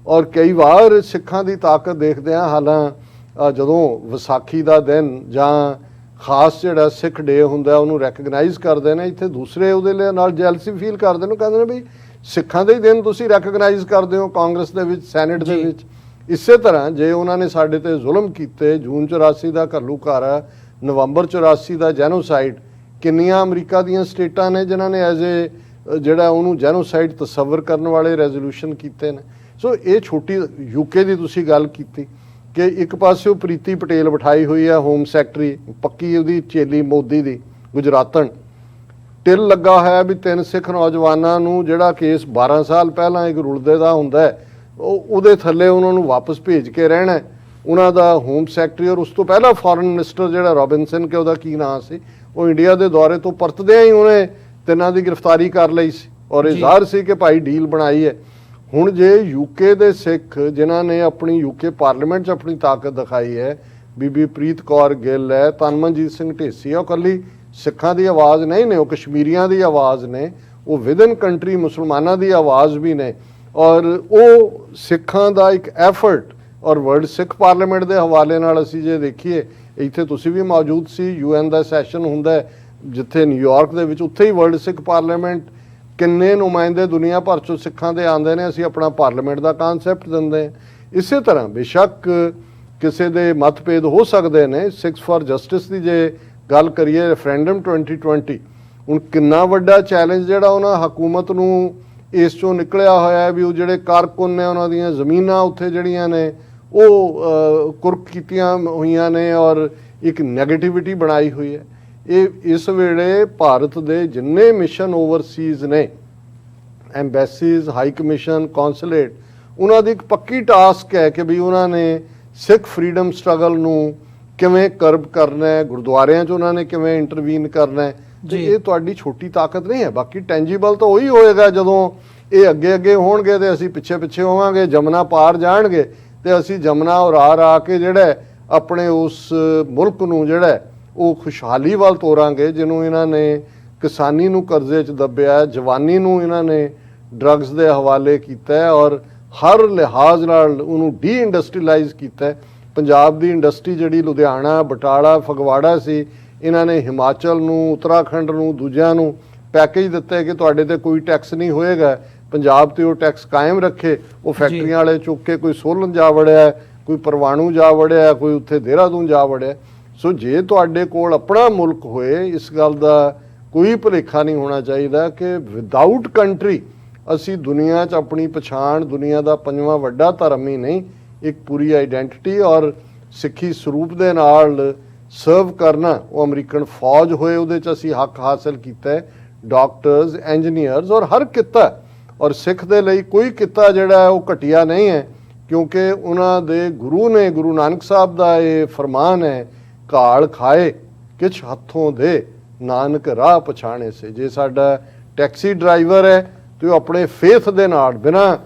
ਔਰ ਕਈ ਵਾਰ ਸਿੱਖਾਂ ਦੀ ਤਾਕਤ ਦੇਖਦੇ ਹਾਂ, ਹਾਲਾਂ ਜਦੋਂ ਵਿਸਾਖੀ ਦਾ ਦਿਨ ਜਾਂ ਖਾਸ ਜਿਹੜਾ ਸਿੱਖ ਡੇ ਹੁੰਦਾ ਉਹਨੂੰ ਰੈਕਗਨਾਈਜ਼ ਕਰਦੇ ਨੇ, ਇੱਥੇ ਦੂਸਰੇ ਉਹਦੇ ਨਾਲ ਜੈਲਸੀ ਫੀਲ ਕਰਦੇ ਨੇ, ਕਹਿੰਦੇ ਨੇ ਵੀ ਸਿੱਖਾਂ ਦੇ ਹੀ ਦਿਨ ਤੁਸੀਂ ਰੈਕਗਨਾਈਜ਼ ਕਰਦੇ ਹੋ ਕਾਂਗਰਸ ਦੇ ਵਿੱਚ, ਸੈਨੇਟ ਦੇ ਵਿੱਚ। ਇਸੇ ਤਰ੍ਹਾਂ ਜੇ ਉਹਨਾਂ ਨੇ ਸਾਡੇ ਤੇ ਜ਼ੁਲਮ ਕੀਤੇ, ਜੂਨ 84 ਦਾ ਘੱਲੂਘਾਰਾ, ਨਵੰਬਰ 84 ਦਾ ਜੈਨੋਸਾਈਡ, ਕਿੰਨੀਆਂ ਅਮਰੀਕਾ ਦੀਆਂ ਸਟੇਟਾਂ ਨੇ ਜਿਨ੍ਹਾਂ ਨੇ ਐਜ਼ ਏ ਜਿਹੜਾ ਉਹਨੂੰ ਜੈਨੋਸਾਈਡ ਤਸੱਵਰ ਕਰਨ ਵਾਲੇ ਰੈਜ਼ੋਲੂਸ਼ਨ ਕੀਤੇ ਨੇ। ਸੋ ਇਹ ਛੋਟੀ ਯੂਕੇ ਦੀ ਤੁਸੀਂ ਗੱਲ ਕੀਤੀ ਕਿ ਇੱਕ ਪਾਸੇ ਪ੍ਰੀਤੀ ਪਟੇਲ ਬਿਠਾਈ ਹੋਈ ਹੈ ਹੋਮ ਸੈਕਟਰੀ, ਪੱਕੀ ਉਹਦੀ ਚੇਲੀ ਮੋਦੀ ਦੀ, ਗੁਜਰਾਤਣ। ਟਿਲ ਲੱਗਾ ਹੋਇਆ ਵੀ 3 ਸਿੱਖ ਨੌਜਵਾਨਾਂ ਨੂੰ ਜਿਹੜਾ ਕੇਸ 12 ਸਾਲ ਪਹਿਲਾਂ ਇੱਕ ਰੁਲਦੇ ਦਾ ਹੁੰਦਾ ਹੈ, ਉਹਦੇ ਥੱਲੇ ਉਹਨਾਂ ਨੂੰ ਵਾਪਸ ਭੇਜ ਕੇ ਰਹਿਣਾ। ਉਹਨਾਂ ਦਾ ਹੋਮ ਸੈਕਟਰੀ ਔਰ ਉਸ ਤੋਂ ਪਹਿਲਾਂ ਫੋਰਨ ਮਿਨਿਸਟਰ ਜਿਹੜਾ ਰੋਬਿਨਸਨ, ਕਿ ਉਹਦਾ ਕੀ ਨਾਂ ਸੀ, ਉਹ ਇੰਡੀਆ ਦੇ ਦੌਰੇ ਤੋਂ ਪਰਤਦਿਆਂ ਹੀ ਉਹਨੇ 3 ਦੀ ਗ੍ਰਿਫਤਾਰੀ ਕਰ ਲਈ ਸੀ ਔਰ ਇਹ ਜ਼ਾਹਰ ਸੀ ਕਿ ਭਾਈ ਡੀਲ ਬਣਾਈ ਹੈ। ਹੁਣ ਜੇ ਯੂਕੇ ਦੇ ਸਿੱਖ ਜਿਨ੍ਹਾਂ ਨੇ ਆਪਣੀ ਯੂਕੇ ਪਾਰਲੀਮੈਂਟ 'ਚ ਆਪਣੀ ਤਾਕਤ ਦਿਖਾਈ ਹੈ, ਬੀਬੀ ਪ੍ਰੀਤ ਕੌਰ ਗਿੱਲ ਹੈ, ਤਨਮਨਜੀਤ ਸਿੰਘ ਢੇਸੀ, ਉਹ ਇਕੱਲੀ ਸਿੱਖਾਂ ਦੀ ਆਵਾਜ਼ ਨਹੀਂ ਨੇ, ਉਹ ਕਸ਼ਮੀਰੀਆਂ ਦੀ ਆਵਾਜ਼ ਨੇ, ਉਹ ਵਿਦਨ ਕੰਟਰੀ ਮੁਸਲਮਾਨਾਂ ਦੀ ਆਵਾਜ਼ ਵੀ ਨੇ। ਔਰ ਉਹ ਸਿੱਖਾਂ ਦਾ ਇੱਕ ਐਫਰਟ, ਔਰ ਵਰਲਡ ਸਿੱਖ ਪਾਰਲੀਮੈਂਟ ਦੇ ਹਵਾਲੇ ਨਾਲ ਅਸੀਂ ਜੇ ਦੇਖੀਏ, ਇੱਥੇ ਤੁਸੀਂ ਵੀ ਮੌਜੂਦ ਸੀ, UN ਦਾ ਸੈਸ਼ਨ ਹੁੰਦਾ ਜਿੱਥੇ ਨਿਊਯਾਰਕ ਦੇ ਵਿੱਚ, ਉੱਥੇ ਹੀ ਵਰਲਡ ਸਿੱਖ ਪਾਰਲੀਮੈਂਟ, ਕਿੰਨੇ ਨੁਮਾਇੰਦੇ ਦੁਨੀਆ ਭਰ ਚੋਂ ਸਿੱਖਾਂ ਦੇ ਆਉਂਦੇ ਨੇ, ਅਸੀਂ ਆਪਣਾ ਪਾਰਲੀਮੈਂਟ ਦਾ ਕਨਸੈਪਟ ਦਿੰਦੇ ਹਾਂ। ਇਸੇ ਤਰ੍ਹਾਂ ਬੇਸ਼ੱਕ ਕਿਸੇ ਦੇ ਮਤਭੇਦ ਹੋ ਸਕਦੇ ਨੇ, ਸਿੱਖਸ ਫਾਰ ਜਸਟਿਸ ਦੀ ਜੇ ਗੱਲ ਕਰੀਏ, ਰੈਫਰੈਂਡਮ 2020 ਹੁਣ ਕਿੰਨਾ ਵੱਡਾ ਚੈਲੰਜ ਜਿਹੜਾ ਉਹਨਾਂ ਹਕੂਮਤ ਨੂੰ ਇਸ ਚੋਂ ਨਿਕਲਿਆ ਹੋਇਆ ਹੈ ਵੀ ਉਹ ਜਿਹੜੇ ਕਾਰਕੁਨ ਨੇ ਉਹਨਾਂ ਦੀਆਂ ਜ਼ਮੀਨਾਂ ਉੱਥੇ ਜਿਹੜੀਆਂ ਨੇ ਉਹ ਕੁਰਕ ਕੀਤੀਆਂ ਹੋਈਆਂ ਨੇ ਔਰ ਇੱਕ ਨੈਗੇਟਿਵਿਟੀ ਬਣਾਈ ਹੋਈ ਹੈ। ਇਹ ਇਸ ਵੇਲੇ ਭਾਰਤ ਦੇ ਜਿੰਨੇ ਮਿਸ਼ਨ ਓਵਰਸੀਜ਼ ਨੇ, ਐਮਬੈਸੀਜ਼, ਹਾਈ ਕਮਿਸ਼ਨ, ਕੌਂਸੂਲੇਟ, ਉਹਨਾਂ ਦੀ ਇੱਕ ਪੱਕੀ ਟਾਸਕ ਹੈ ਕਿ ਵੀ ਉਹਨਾਂ ਨੇ ਸਿੱਖ ਫਰੀडम ਸਟਰਗਲ ਨੂੰ ਕਿਵੇਂ ਕਰਬ ਕਰਨਾ ਹੈ, ਗੁਰਦੁਆਰਿਆਂ 'ਚ ਉਹਨਾਂ ਨੇ ਕਿਵੇਂ ਇੰਟਰਵੀਨ ਕਰਨਾ ਹੈ। ਤੇ ਇਹ ਤੁਹਾਡੀ ਛੋਟੀ ਤਾਕਤ ਨਹੀਂ ਹੈ। ਬਾਕੀ ਟੈਂਜੀਬਲ ਤਾਂ ਉਹੀ ਹੋਏਗਾ ਜਦੋਂ ਇਹ ਅੱਗੇ ਅੱਗੇ ਹੋਣਗੇ ਤੇ ਅਸੀਂ ਪਿੱਛੇ ਪਿੱਛੇ ਹੋਵਾਂਗੇ, ਜਮਨਾ ਪਾਰ ਜਾਣਗੇ ਤੇ ਅਸੀਂ ਜਮਨਾ ਉਰਾ ਕੇ ਜਿਹੜਾ ਆਪਣੇ ਉਸ ਮੁਲਕ ਨੂੰ ਜਿਹੜਾ ਉਹ ਖੁਸ਼ਹਾਲੀ ਵੱਲ ਤੋਰਾਂਗੇ, ਜਿਹਨੂੰ ਇਹਨਾਂ ਨੇ ਕਿਸਾਨੀ ਨੂੰ ਕਰਜ਼ੇ 'ਚ ਦੱਬਿਆ, ਜਵਾਨੀ ਨੂੰ ਇਹਨਾਂ ਨੇ ਡਰੱਗਸ ਦੇ ਹਵਾਲੇ ਕੀਤਾ ਔਰ ਹਰ ਲਿਹਾਜ਼ ਨਾਲ ਉਹਨੂੰ ਡੀ ਇੰਡਸਟਰੀਲਾਈਜ਼ ਕੀਤਾ। ਪੰਜਾਬ ਦੀ ਇੰਡਸਟਰੀ ਜਿਹੜੀ ਲੁਧਿਆਣਾ, ਬਟਾਲਾ, ਫਗਵਾੜਾ ਸੀ, ਇਹਨਾਂ ਨੇ ਹਿਮਾਚਲ ਨੂੰ, ਉੱਤਰਾਖੰਡ ਨੂੰ, ਦੂਜਿਆਂ ਨੂੰ ਪੈਕੇਜ ਦਿੱਤੇ ਕਿ ਤੁਹਾਡੇ ਤੇ ਕੋਈ ਟੈਕਸ ਨਹੀਂ ਹੋਏਗਾ, ਪੰਜਾਬ ਤੇ ਉਹ ਟੈਕਸ ਕਾਇਮ ਰੱਖੇ। ਉਹ ਫੈਕਟਰੀਆਂ ਵਾਲੇ ਚੁੱਕ ਕੇ ਕੋਈ ਸੋਲਨ ਜਾ ਵੜਿਆ, ਕੋਈ ਪਰਵਾਣੂ ਜਾ ਵੜਿਆ, ਕੋਈ ਉੱਥੇ ਦੇਹਰਾਦੂਨ ਜਾ ਵੜਿਆ। ਸੋ ਜੇ ਤੁਹਾਡੇ ਕੋਲ ਆਪਣਾ ਮੁਲਕ ਹੋਏ, ਇਸ ਗੱਲ ਦਾ ਕੋਈ ਭੁਲੇਖਾ ਨਹੀਂ ਹੋਣਾ ਚਾਹੀਦਾ ਕਿ ਵਿਦਆਊਟ ਕੰਟਰੀ ਅਸੀਂ ਦੁਨੀਆ 'ਚ ਆਪਣੀ ਪਛਾਣ, ਦੁਨੀਆ ਦਾ 5ਵਾਂ ਵੱਡਾ ਧਰਮ ਹੀ ਨਹੀਂ, ਇੱਕ ਪੂਰੀ ਆਈਡੈਂਟਿਟੀ ਔਰ ਸਿੱਖੀ ਸਰੂਪ ਦੇ ਨਾਲ ਸਰਵ ਕਰਨਾ, ਉਹ ਅਮਰੀਕਨ ਫੌਜ ਹੋਏ ਉਹਦੇ 'ਚ ਅਸੀਂ ਹੱਕ ਹਾਸਲ ਕੀਤਾ ਹੈ, ਡਾਕਟਰਸ, ਇੰਜੀਨੀਅਰਸ ਔਰ ਹਰ ਕਿੱਤਾ। ਔਰ ਸਿੱਖ ਦੇ ਲਈ ਕੋਈ ਕਿੱਤਾ ਜਿਹੜਾ ਉਹ ਘਟੀਆ ਨਹੀਂ ਹੈ, ਕਿਉਂਕਿ ਉਹਨਾਂ ਦੇ ਗੁਰੂ ਨੇ, ਗੁਰੂ ਨਾਨਕ ਸਾਹਿਬ ਦਾ ਇਹ ਫਰਮਾਨ ਹੈ, ਘਾਲ ਖਾਏ ਕਿਛ ਹੱਥੋਂ ਦੇ, ਨਾਨਕ ਰਾਹ ਪਛਾਣੇ ਸੇ। ਜੇ ਸਾਡਾ ਟੈਕਸੀ ਡਰਾਈਵਰ ਹੈ ਤੇ ਉਹ ਆਪਣੇ ਫੇਥ ਦੇ ਨਾਲ, ਬਿਨਾਂ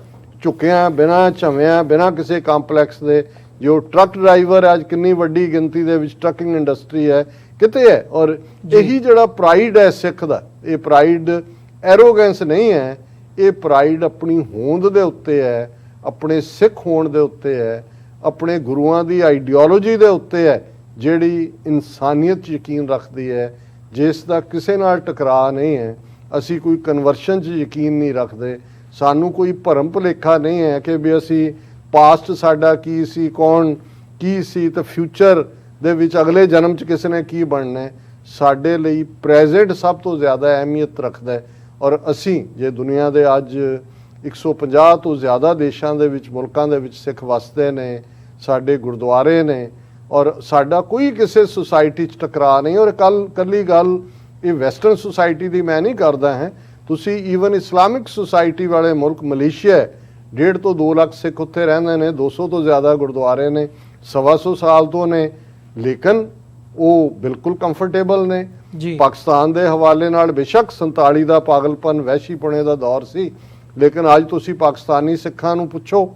ਝੁਕਿਆਂ, ਬਿਨਾਂ ਝਵਿਆਂ, ਬਿਨਾਂ ਕਿਸੇ ਕੰਪਲੈਕਸ ਦੇ, ਜੋ ਟਰੱਕ ਡਰਾਈਵਰ ਅੱਜ ਕਿੰਨੀ ਵੱਡੀ ਗਿਣਤੀ ਦੇ ਵਿੱਚ ਟਰੱਕਿੰਗ ਇੰਡਸਟਰੀ ਹੈ ਕਿਤੇ ਹੈ। ਔਰ ਇਹੀ ਜਿਹੜਾ ਪ੍ਰਾਈਡ ਹੈ ਸਿੱਖ ਦਾ, ਇਹ ਪ੍ਰਾਈਡ ਐਰੋਗੈਂਸ ਨਹੀਂ ਹੈ, ਇਹ ਪ੍ਰਾਈਡ ਆਪਣੀ ਹੋਂਦ ਦੇ ਉੱਤੇ ਹੈ, ਆਪਣੇ ਸਿੱਖ ਹੋਣ ਦੇ ਉੱਤੇ ਹੈ, ਆਪਣੇ ਗੁਰੂਆਂ ਦੀ ਆਈਡੀਓਲੋਜੀ ਦੇ ਉੱਤੇ ਹੈ, ਜਿਹੜੀ ਇਨਸਾਨੀਅਤ 'ਚ ਯਕੀਨ ਰੱਖਦੀ ਹੈ, ਜਿਸ ਦਾ ਕਿਸੇ ਨਾਲ ਟਕਰਾਅ ਨਹੀਂ ਹੈ। ਅਸੀਂ ਕੋਈ ਕਨਵਰਸ਼ਨ 'ਚ ਯਕੀਨ ਨਹੀਂ ਰੱਖਦੇ, ਸਾਨੂੰ ਕੋਈ ਭਰਮ ਭੁਲੇਖਾ ਨਹੀਂ ਹੈ ਕਿ ਵੀ ਅਸੀਂ ਪਾਸਟ ਸਾਡਾ ਕੀ ਸੀ, ਕੌਣ ਕੀ ਸੀ ਤੇ ਫਿਊਚਰ ਦੇ ਵਿੱਚ ਅਗਲੇ ਜਨਮ 'ਚ ਕਿਸੇ ਨੇ ਕੀ ਬਣਨਾ ਹੈ। ਸਾਡੇ ਲਈ ਪ੍ਰੈਜ਼ੈਂਟ ਸਭ ਤੋਂ ਜ਼ਿਆਦਾ ਅਹਿਮੀਅਤ ਰੱਖਦਾ ਹੈ। ਔਰ ਅਸੀਂ ਜੇ ਦੁਨੀਆ ਦੇ ਅੱਜ 150 ਤੋਂ ਜ਼ਿਆਦਾ ਦੇਸ਼ਾਂ ਦੇ ਵਿੱਚ, ਮੁਲਕਾਂ ਦੇ ਵਿੱਚ ਸਿੱਖ ਵਸਦੇ ਨੇ, ਸਾਡੇ ਗੁਰਦੁਆਰੇ ਨੇ ਔਰ ਸਾਡਾ ਕੋਈ ਕਿਸੇ ਸੁਸਾਇਟੀ 'ਚ ਟਕਰਾਅ ਨਹੀਂ। ਔਰ ਕੱਲੀ ਗੱਲ ਇਹ ਵੈਸਟਰਨ ਸੁਸਾਇਟੀ ਦੀ ਮੈਂ ਨਹੀਂ ਕਰਦਾ ਹਾਂ, ਤੁਸੀਂ ਈਵਨ ਇਸਲਾਮਿਕ ਸੁਸਾਇਟੀ ਵਾਲੇ ਮੁਲਕ ਮਲੇਸ਼ੀਆ, 1.5 ਤੋਂ 2 ਲੱਖ ਸਿੱਖ ਉੱਥੇ ਰਹਿੰਦੇ ਨੇ, 200 ਤੋਂ ਜ਼ਿਆਦਾ ਗੁਰਦੁਆਰੇ ਨੇ, 125 ਸਾਲ ਤੋਂ ਨੇ, ਲੇਕਿਨ ਉਹ ਬਿਲਕੁਲ ਕੰਫਰਟੇਬਲ ਨੇ। ਪਾਕਿਸਤਾਨ ਦੇ ਹਵਾਲੇ ਨਾਲ ਬੇਸ਼ੱਕ 47 ਦਾ ਪਾਗਲਪਨ, ਵਹਿਸ਼ੀਪੁਣੇ ਦਾ ਦੌਰ ਸੀ, ਲੇਕਿਨ ਅੱਜ ਤੁਸੀਂ ਪਾਕਿਸਤਾਨੀ ਸਿੱਖਾਂ ਨੂੰ ਪੁੱਛੋ,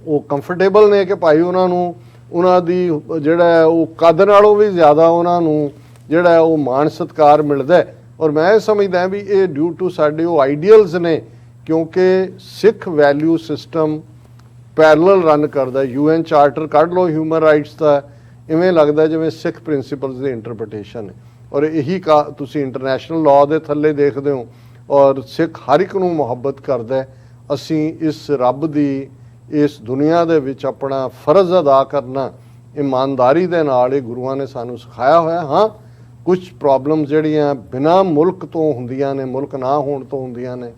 ਉਹ ਕੰਫਰਟੇਬਲ ਨੇ ਕਿ ਭਾਈ ਉਹਨਾਂ ਨੂੰ ਉਹਨਾਂ ਦੀ ਜਿਹੜਾ ਉਹ ਕੱਦ ਨਾਲੋਂ ਵੀ ਜ਼ਿਆਦਾ ਉਹਨਾਂ ਨੂੰ ਜਿਹੜਾ ਉਹ ਮਾਣ ਸਤਿਕਾਰ ਮਿਲਦਾ। ਔਰ ਮੈਂ ਸਮਝਦਾ ਵੀ ਇਹ ਡਿਊ ਟੂ ਸਾਡੇ ਉਹ ਆਈਡੀਅਲਸ ਨੇ, ਕਿਉਂਕਿ ਸਿੱਖ ਵੈਲਿਊ ਸਿਸਟਮ ਪੈਰਲਲ ਰਨ ਕਰਦਾ। UN ਚਾਰਟਰ ਕੱਢ ਲਓ ਹਿਊਮਨ ਰਾਈਟਸ ਦਾ, ਇਵੇਂ ਲੱਗਦਾ ਜਿਵੇਂ ਸਿੱਖ ਪ੍ਰਿੰਸੀਪਲਸ ਦੀ ਇੰਟਰਪ੍ਰੀਟੇਸ਼ਨ ਹੈ। ਔਰ ਇਹੀ ਤੁਸੀਂ ਇੰਟਰਨੈਸ਼ਨਲ ਲਾਅ ਦੇ ਥੱਲੇ ਦੇਖਦੇ ਹੋ, ਔਰ ਸਿੱਖ ਹਰ ਇੱਕ ਨੂੰ ਮੁਹੱਬਤ ਕਰਦਾ ਹੈ। ਅਸੀਂ ਇਸ ਰੱਬ ਦੀ ਇਸ ਦੁਨੀਆ ਦੇ ਵਿੱਚ ਆਪਣਾ ਫਰਜ਼ ਅਦਾ ਕਰਨਾ ਇਮਾਨਦਾਰੀ ਦੇ ਨਾਲ ਇਹ ਗੁਰੂਆਂ ਨੇ ਸਾਨੂੰ ਸਿਖਾਇਆ ਹੋਇਆ। ਹਾਂ, ਕੁਝ ਪ੍ਰੋਬਲਮ ਜਿਹੜੀਆਂ ਬਿਨਾਂ ਮੁਲਕ ਤੋਂ ਹੁੰਦੀਆਂ ਨੇ, ਮੁਲਕ ਨਾ ਹੋਣ ਤੋਂ ਹੁੰਦੀਆਂ ਨੇ,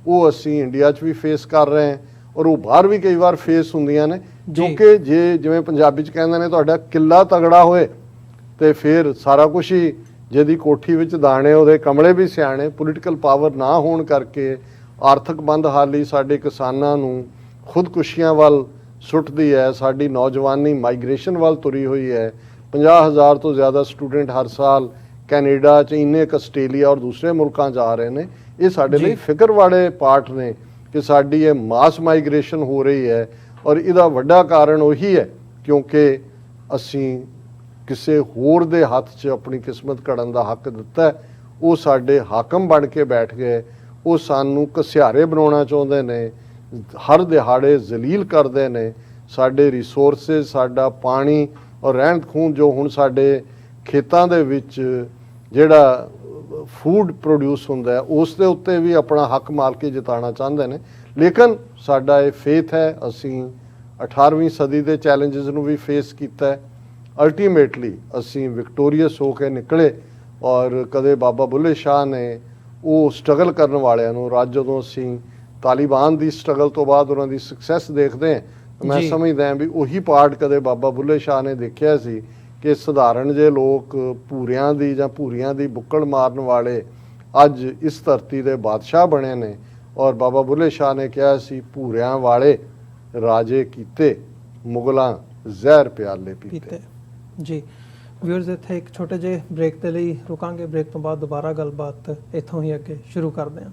ਉਹ ਅਸੀਂ ਇੰਡੀਆ 'ਚ ਵੀ ਫੇਸ ਕਰ ਰਹੇ ਹਾਂ ਔਰ ਉਹ ਬਾਹਰ ਵੀ ਕਈ ਵਾਰ ਫੇਸ ਹੁੰਦੀਆਂ ਨੇ। ਕਿਉਂਕਿ ਜਿਵੇਂ ਪੰਜਾਬੀ 'ਚ ਕਹਿੰਦੇ ਨੇ, ਤੁਹਾਡਾ ਕਿੱਲਾ ਤਗੜਾ ਹੋਏ ਤੇ ਫਿਰ ਸਾਰਾ ਕੁਝ ਹੀ, ਜਿਹਦੀ ਕੋਠੀ ਵਿੱਚ ਦਾਣੇ ਉਹਦੇ ਕਮਲੇ ਵੀ ਸਿਆਣੇ। ਪੋਲੀਟੀਕਲ ਪਾਵਰ ਨਾ ਹੋਣ ਕਰਕੇ ਆਰਥਿਕ ਮੰਦਹਾਲੀ ਸਾਡੇ ਕਿਸਾਨਾਂ ਨੂੰ ਖੁਦਕੁਸ਼ੀਆਂ ਵੱਲ ਸੁੱਟਦੀ ਹੈ। ਸਾਡੀ ਨੌਜਵਾਨੀ ਮਾਈਗ੍ਰੇਸ਼ਨ ਵੱਲ ਤੁਰੀ ਹੋਈ ਹੈ। 50,000 ਤੋਂ ਜ਼ਿਆਦਾ ਸਟੂਡੈਂਟ ਹਰ ਸਾਲ ਕੈਨੇਡਾ 'ਚ, ਇੰਨੇ ਕੁ ਆਸਟ੍ਰੇਲੀਆ ਔਰ ਦੂਸਰੇ ਮੁਲਕਾਂ 'ਚ ਆ ਰਹੇ ਨੇ। ਇਹ ਸਾਡੇ ਲਈ ਫਿਕਰ ਵਾਲੇ ਪਾਰਟ ਨੇ ਕਿ ਸਾਡੀ ਇਹ ਮਾਸ ਮਾਈਗ੍ਰੇਸ਼ਨ ਹੋ ਰਹੀ ਹੈ ਔਰ ਇਹਦਾ ਵੱਡਾ ਕਾਰਨ ਉਹੀ ਹੈ ਕਿਉਂਕਿ ਅਸੀਂ ਕਿਸੇ ਹੋਰ ਦੇ ਹੱਥ 'ਚ ਆਪਣੀ ਕਿਸਮਤ ਘੜਨ ਦਾ ਹੱਕ ਦਿੱਤਾ ਹੈ। ਉਹ ਸਾਡੇ ਹਾਕਮ ਬਣ ਕੇ ਬੈਠ ਗਏ। ਉਹ ਸਾਨੂੰ ਘਸਿਆਰੇ ਬਣਾਉਣਾ ਚਾਹੁੰਦੇ ਨੇ, ਹਰ ਦਿਹਾੜੇ ਜ਼ਲੀਲ ਕਰਦੇ ਨੇ। ਸਾਡੇ ਰਿਸੋਰਸਿਸ, ਸਾਡਾ ਪਾਣੀ ਔਰ ਰਹਿੰਦ ਖੂੰਹਦ ਜੋ ਹੁਣ ਸਾਡੇ ਖੇਤਾਂ ਦੇ ਵਿੱਚ ਜਿਹੜਾ ਫੂਡ ਪ੍ਰੋਡਿਊਸ ਹੁੰਦਾ ਹੈ, ਉਸ ਦੇ ਉੱਤੇ ਵੀ ਆਪਣਾ ਹੱਕ ਮਾਲਕੀ ਜਿਤਾਉਣਾ ਚਾਹੁੰਦੇ ਨੇ। ਲੇਕਿਨ ਸਾਡਾ ਇਹ ਫੇਥ ਹੈ, ਅਸੀਂ 18ਵੀਂ ਸਦੀ ਦੇ ਚੈਲੰਜਸ ਨੂੰ ਵੀ ਫੇਸ ਕੀਤਾ ਹੈ। ਅਲਟੀਮੇਟਲੀ ਅਸੀਂ ਵਿਕਟੋਰੀਅਸ ਹੋ ਕੇ ਨਿਕਲੇ ਔਰ ਕਦੇ ਬਾਬਾ ਬੁੱਲੇ ਸ਼ਾਹ ਨੇ ਉਹ ਸਟਰਗਲ ਕਰਨ ਵਾਲਿਆਂ ਨੂੰ, ਜਦੋਂ ਅਸੀਂ ਤਾਲਿਬਾਨ ਦੀ ਸਟਰਗਲ ਤੋਂ ਬਾਅਦ ਉਹਨਾਂ ਦੀ ਸਕਸੈਸ ਦੇਖਦੇ ਹਾਂ, ਮੈਂ ਸਮਝਦਾ ਹਾਂ ਵੀ ਉਹੀ ਪਾਰਟ ਕਦੇ ਬਾਬਾ ਬੁੱਲੇ ਸ਼ਾਹ ਨੇ ਦੇਖਿਆ ਸੀ ਕਿ ਸਧਾਰਨ ਜਿਹੇ ਲੋਕ ਭੂਰਿਆਂ ਦੀ ਜਾਂ ਭੂਰੀਆਂ ਦੀ ਬੁੱਕਲ ਮਾਰਨ ਵਾਲੇ ਅੱਜ ਇਸ ਧਰਤੀ ਦੇ ਬਾਦਸ਼ਾਹ ਬਣੇ ਨੇ। ਔਰ ਬਾਬਾ ਬੁੱਲੇ ਸ਼ਾਹ ਨੇ ਕਿਹਾ ਸੀ, ਭੂਰਿਆਂ ਵਾਲੇ ਰਾਜੇ ਕੀਤੇ, ਮੁਗਲਾਂ ਜ਼ਹਿਰ ਪਿਆਲੇ ਪੀਤੇ। ਜੀ ਵਿਊਅਰਸ, ਇੱਥੇ ਇੱਕ ਛੋਟੇ ਜਿਹੇ ਬ੍ਰੇਕ ਦੇ ਲਈ ਰੁਕਾਂਗੇ। ਬ੍ਰੇਕ ਤੋਂ ਬਾਅਦ ਦੁਬਾਰਾ ਗੱਲਬਾਤ ਇੱਥੋਂ ਹੀ ਅੱਗੇ ਸ਼ੁਰੂ ਕਰਦੇ ਹਾਂ।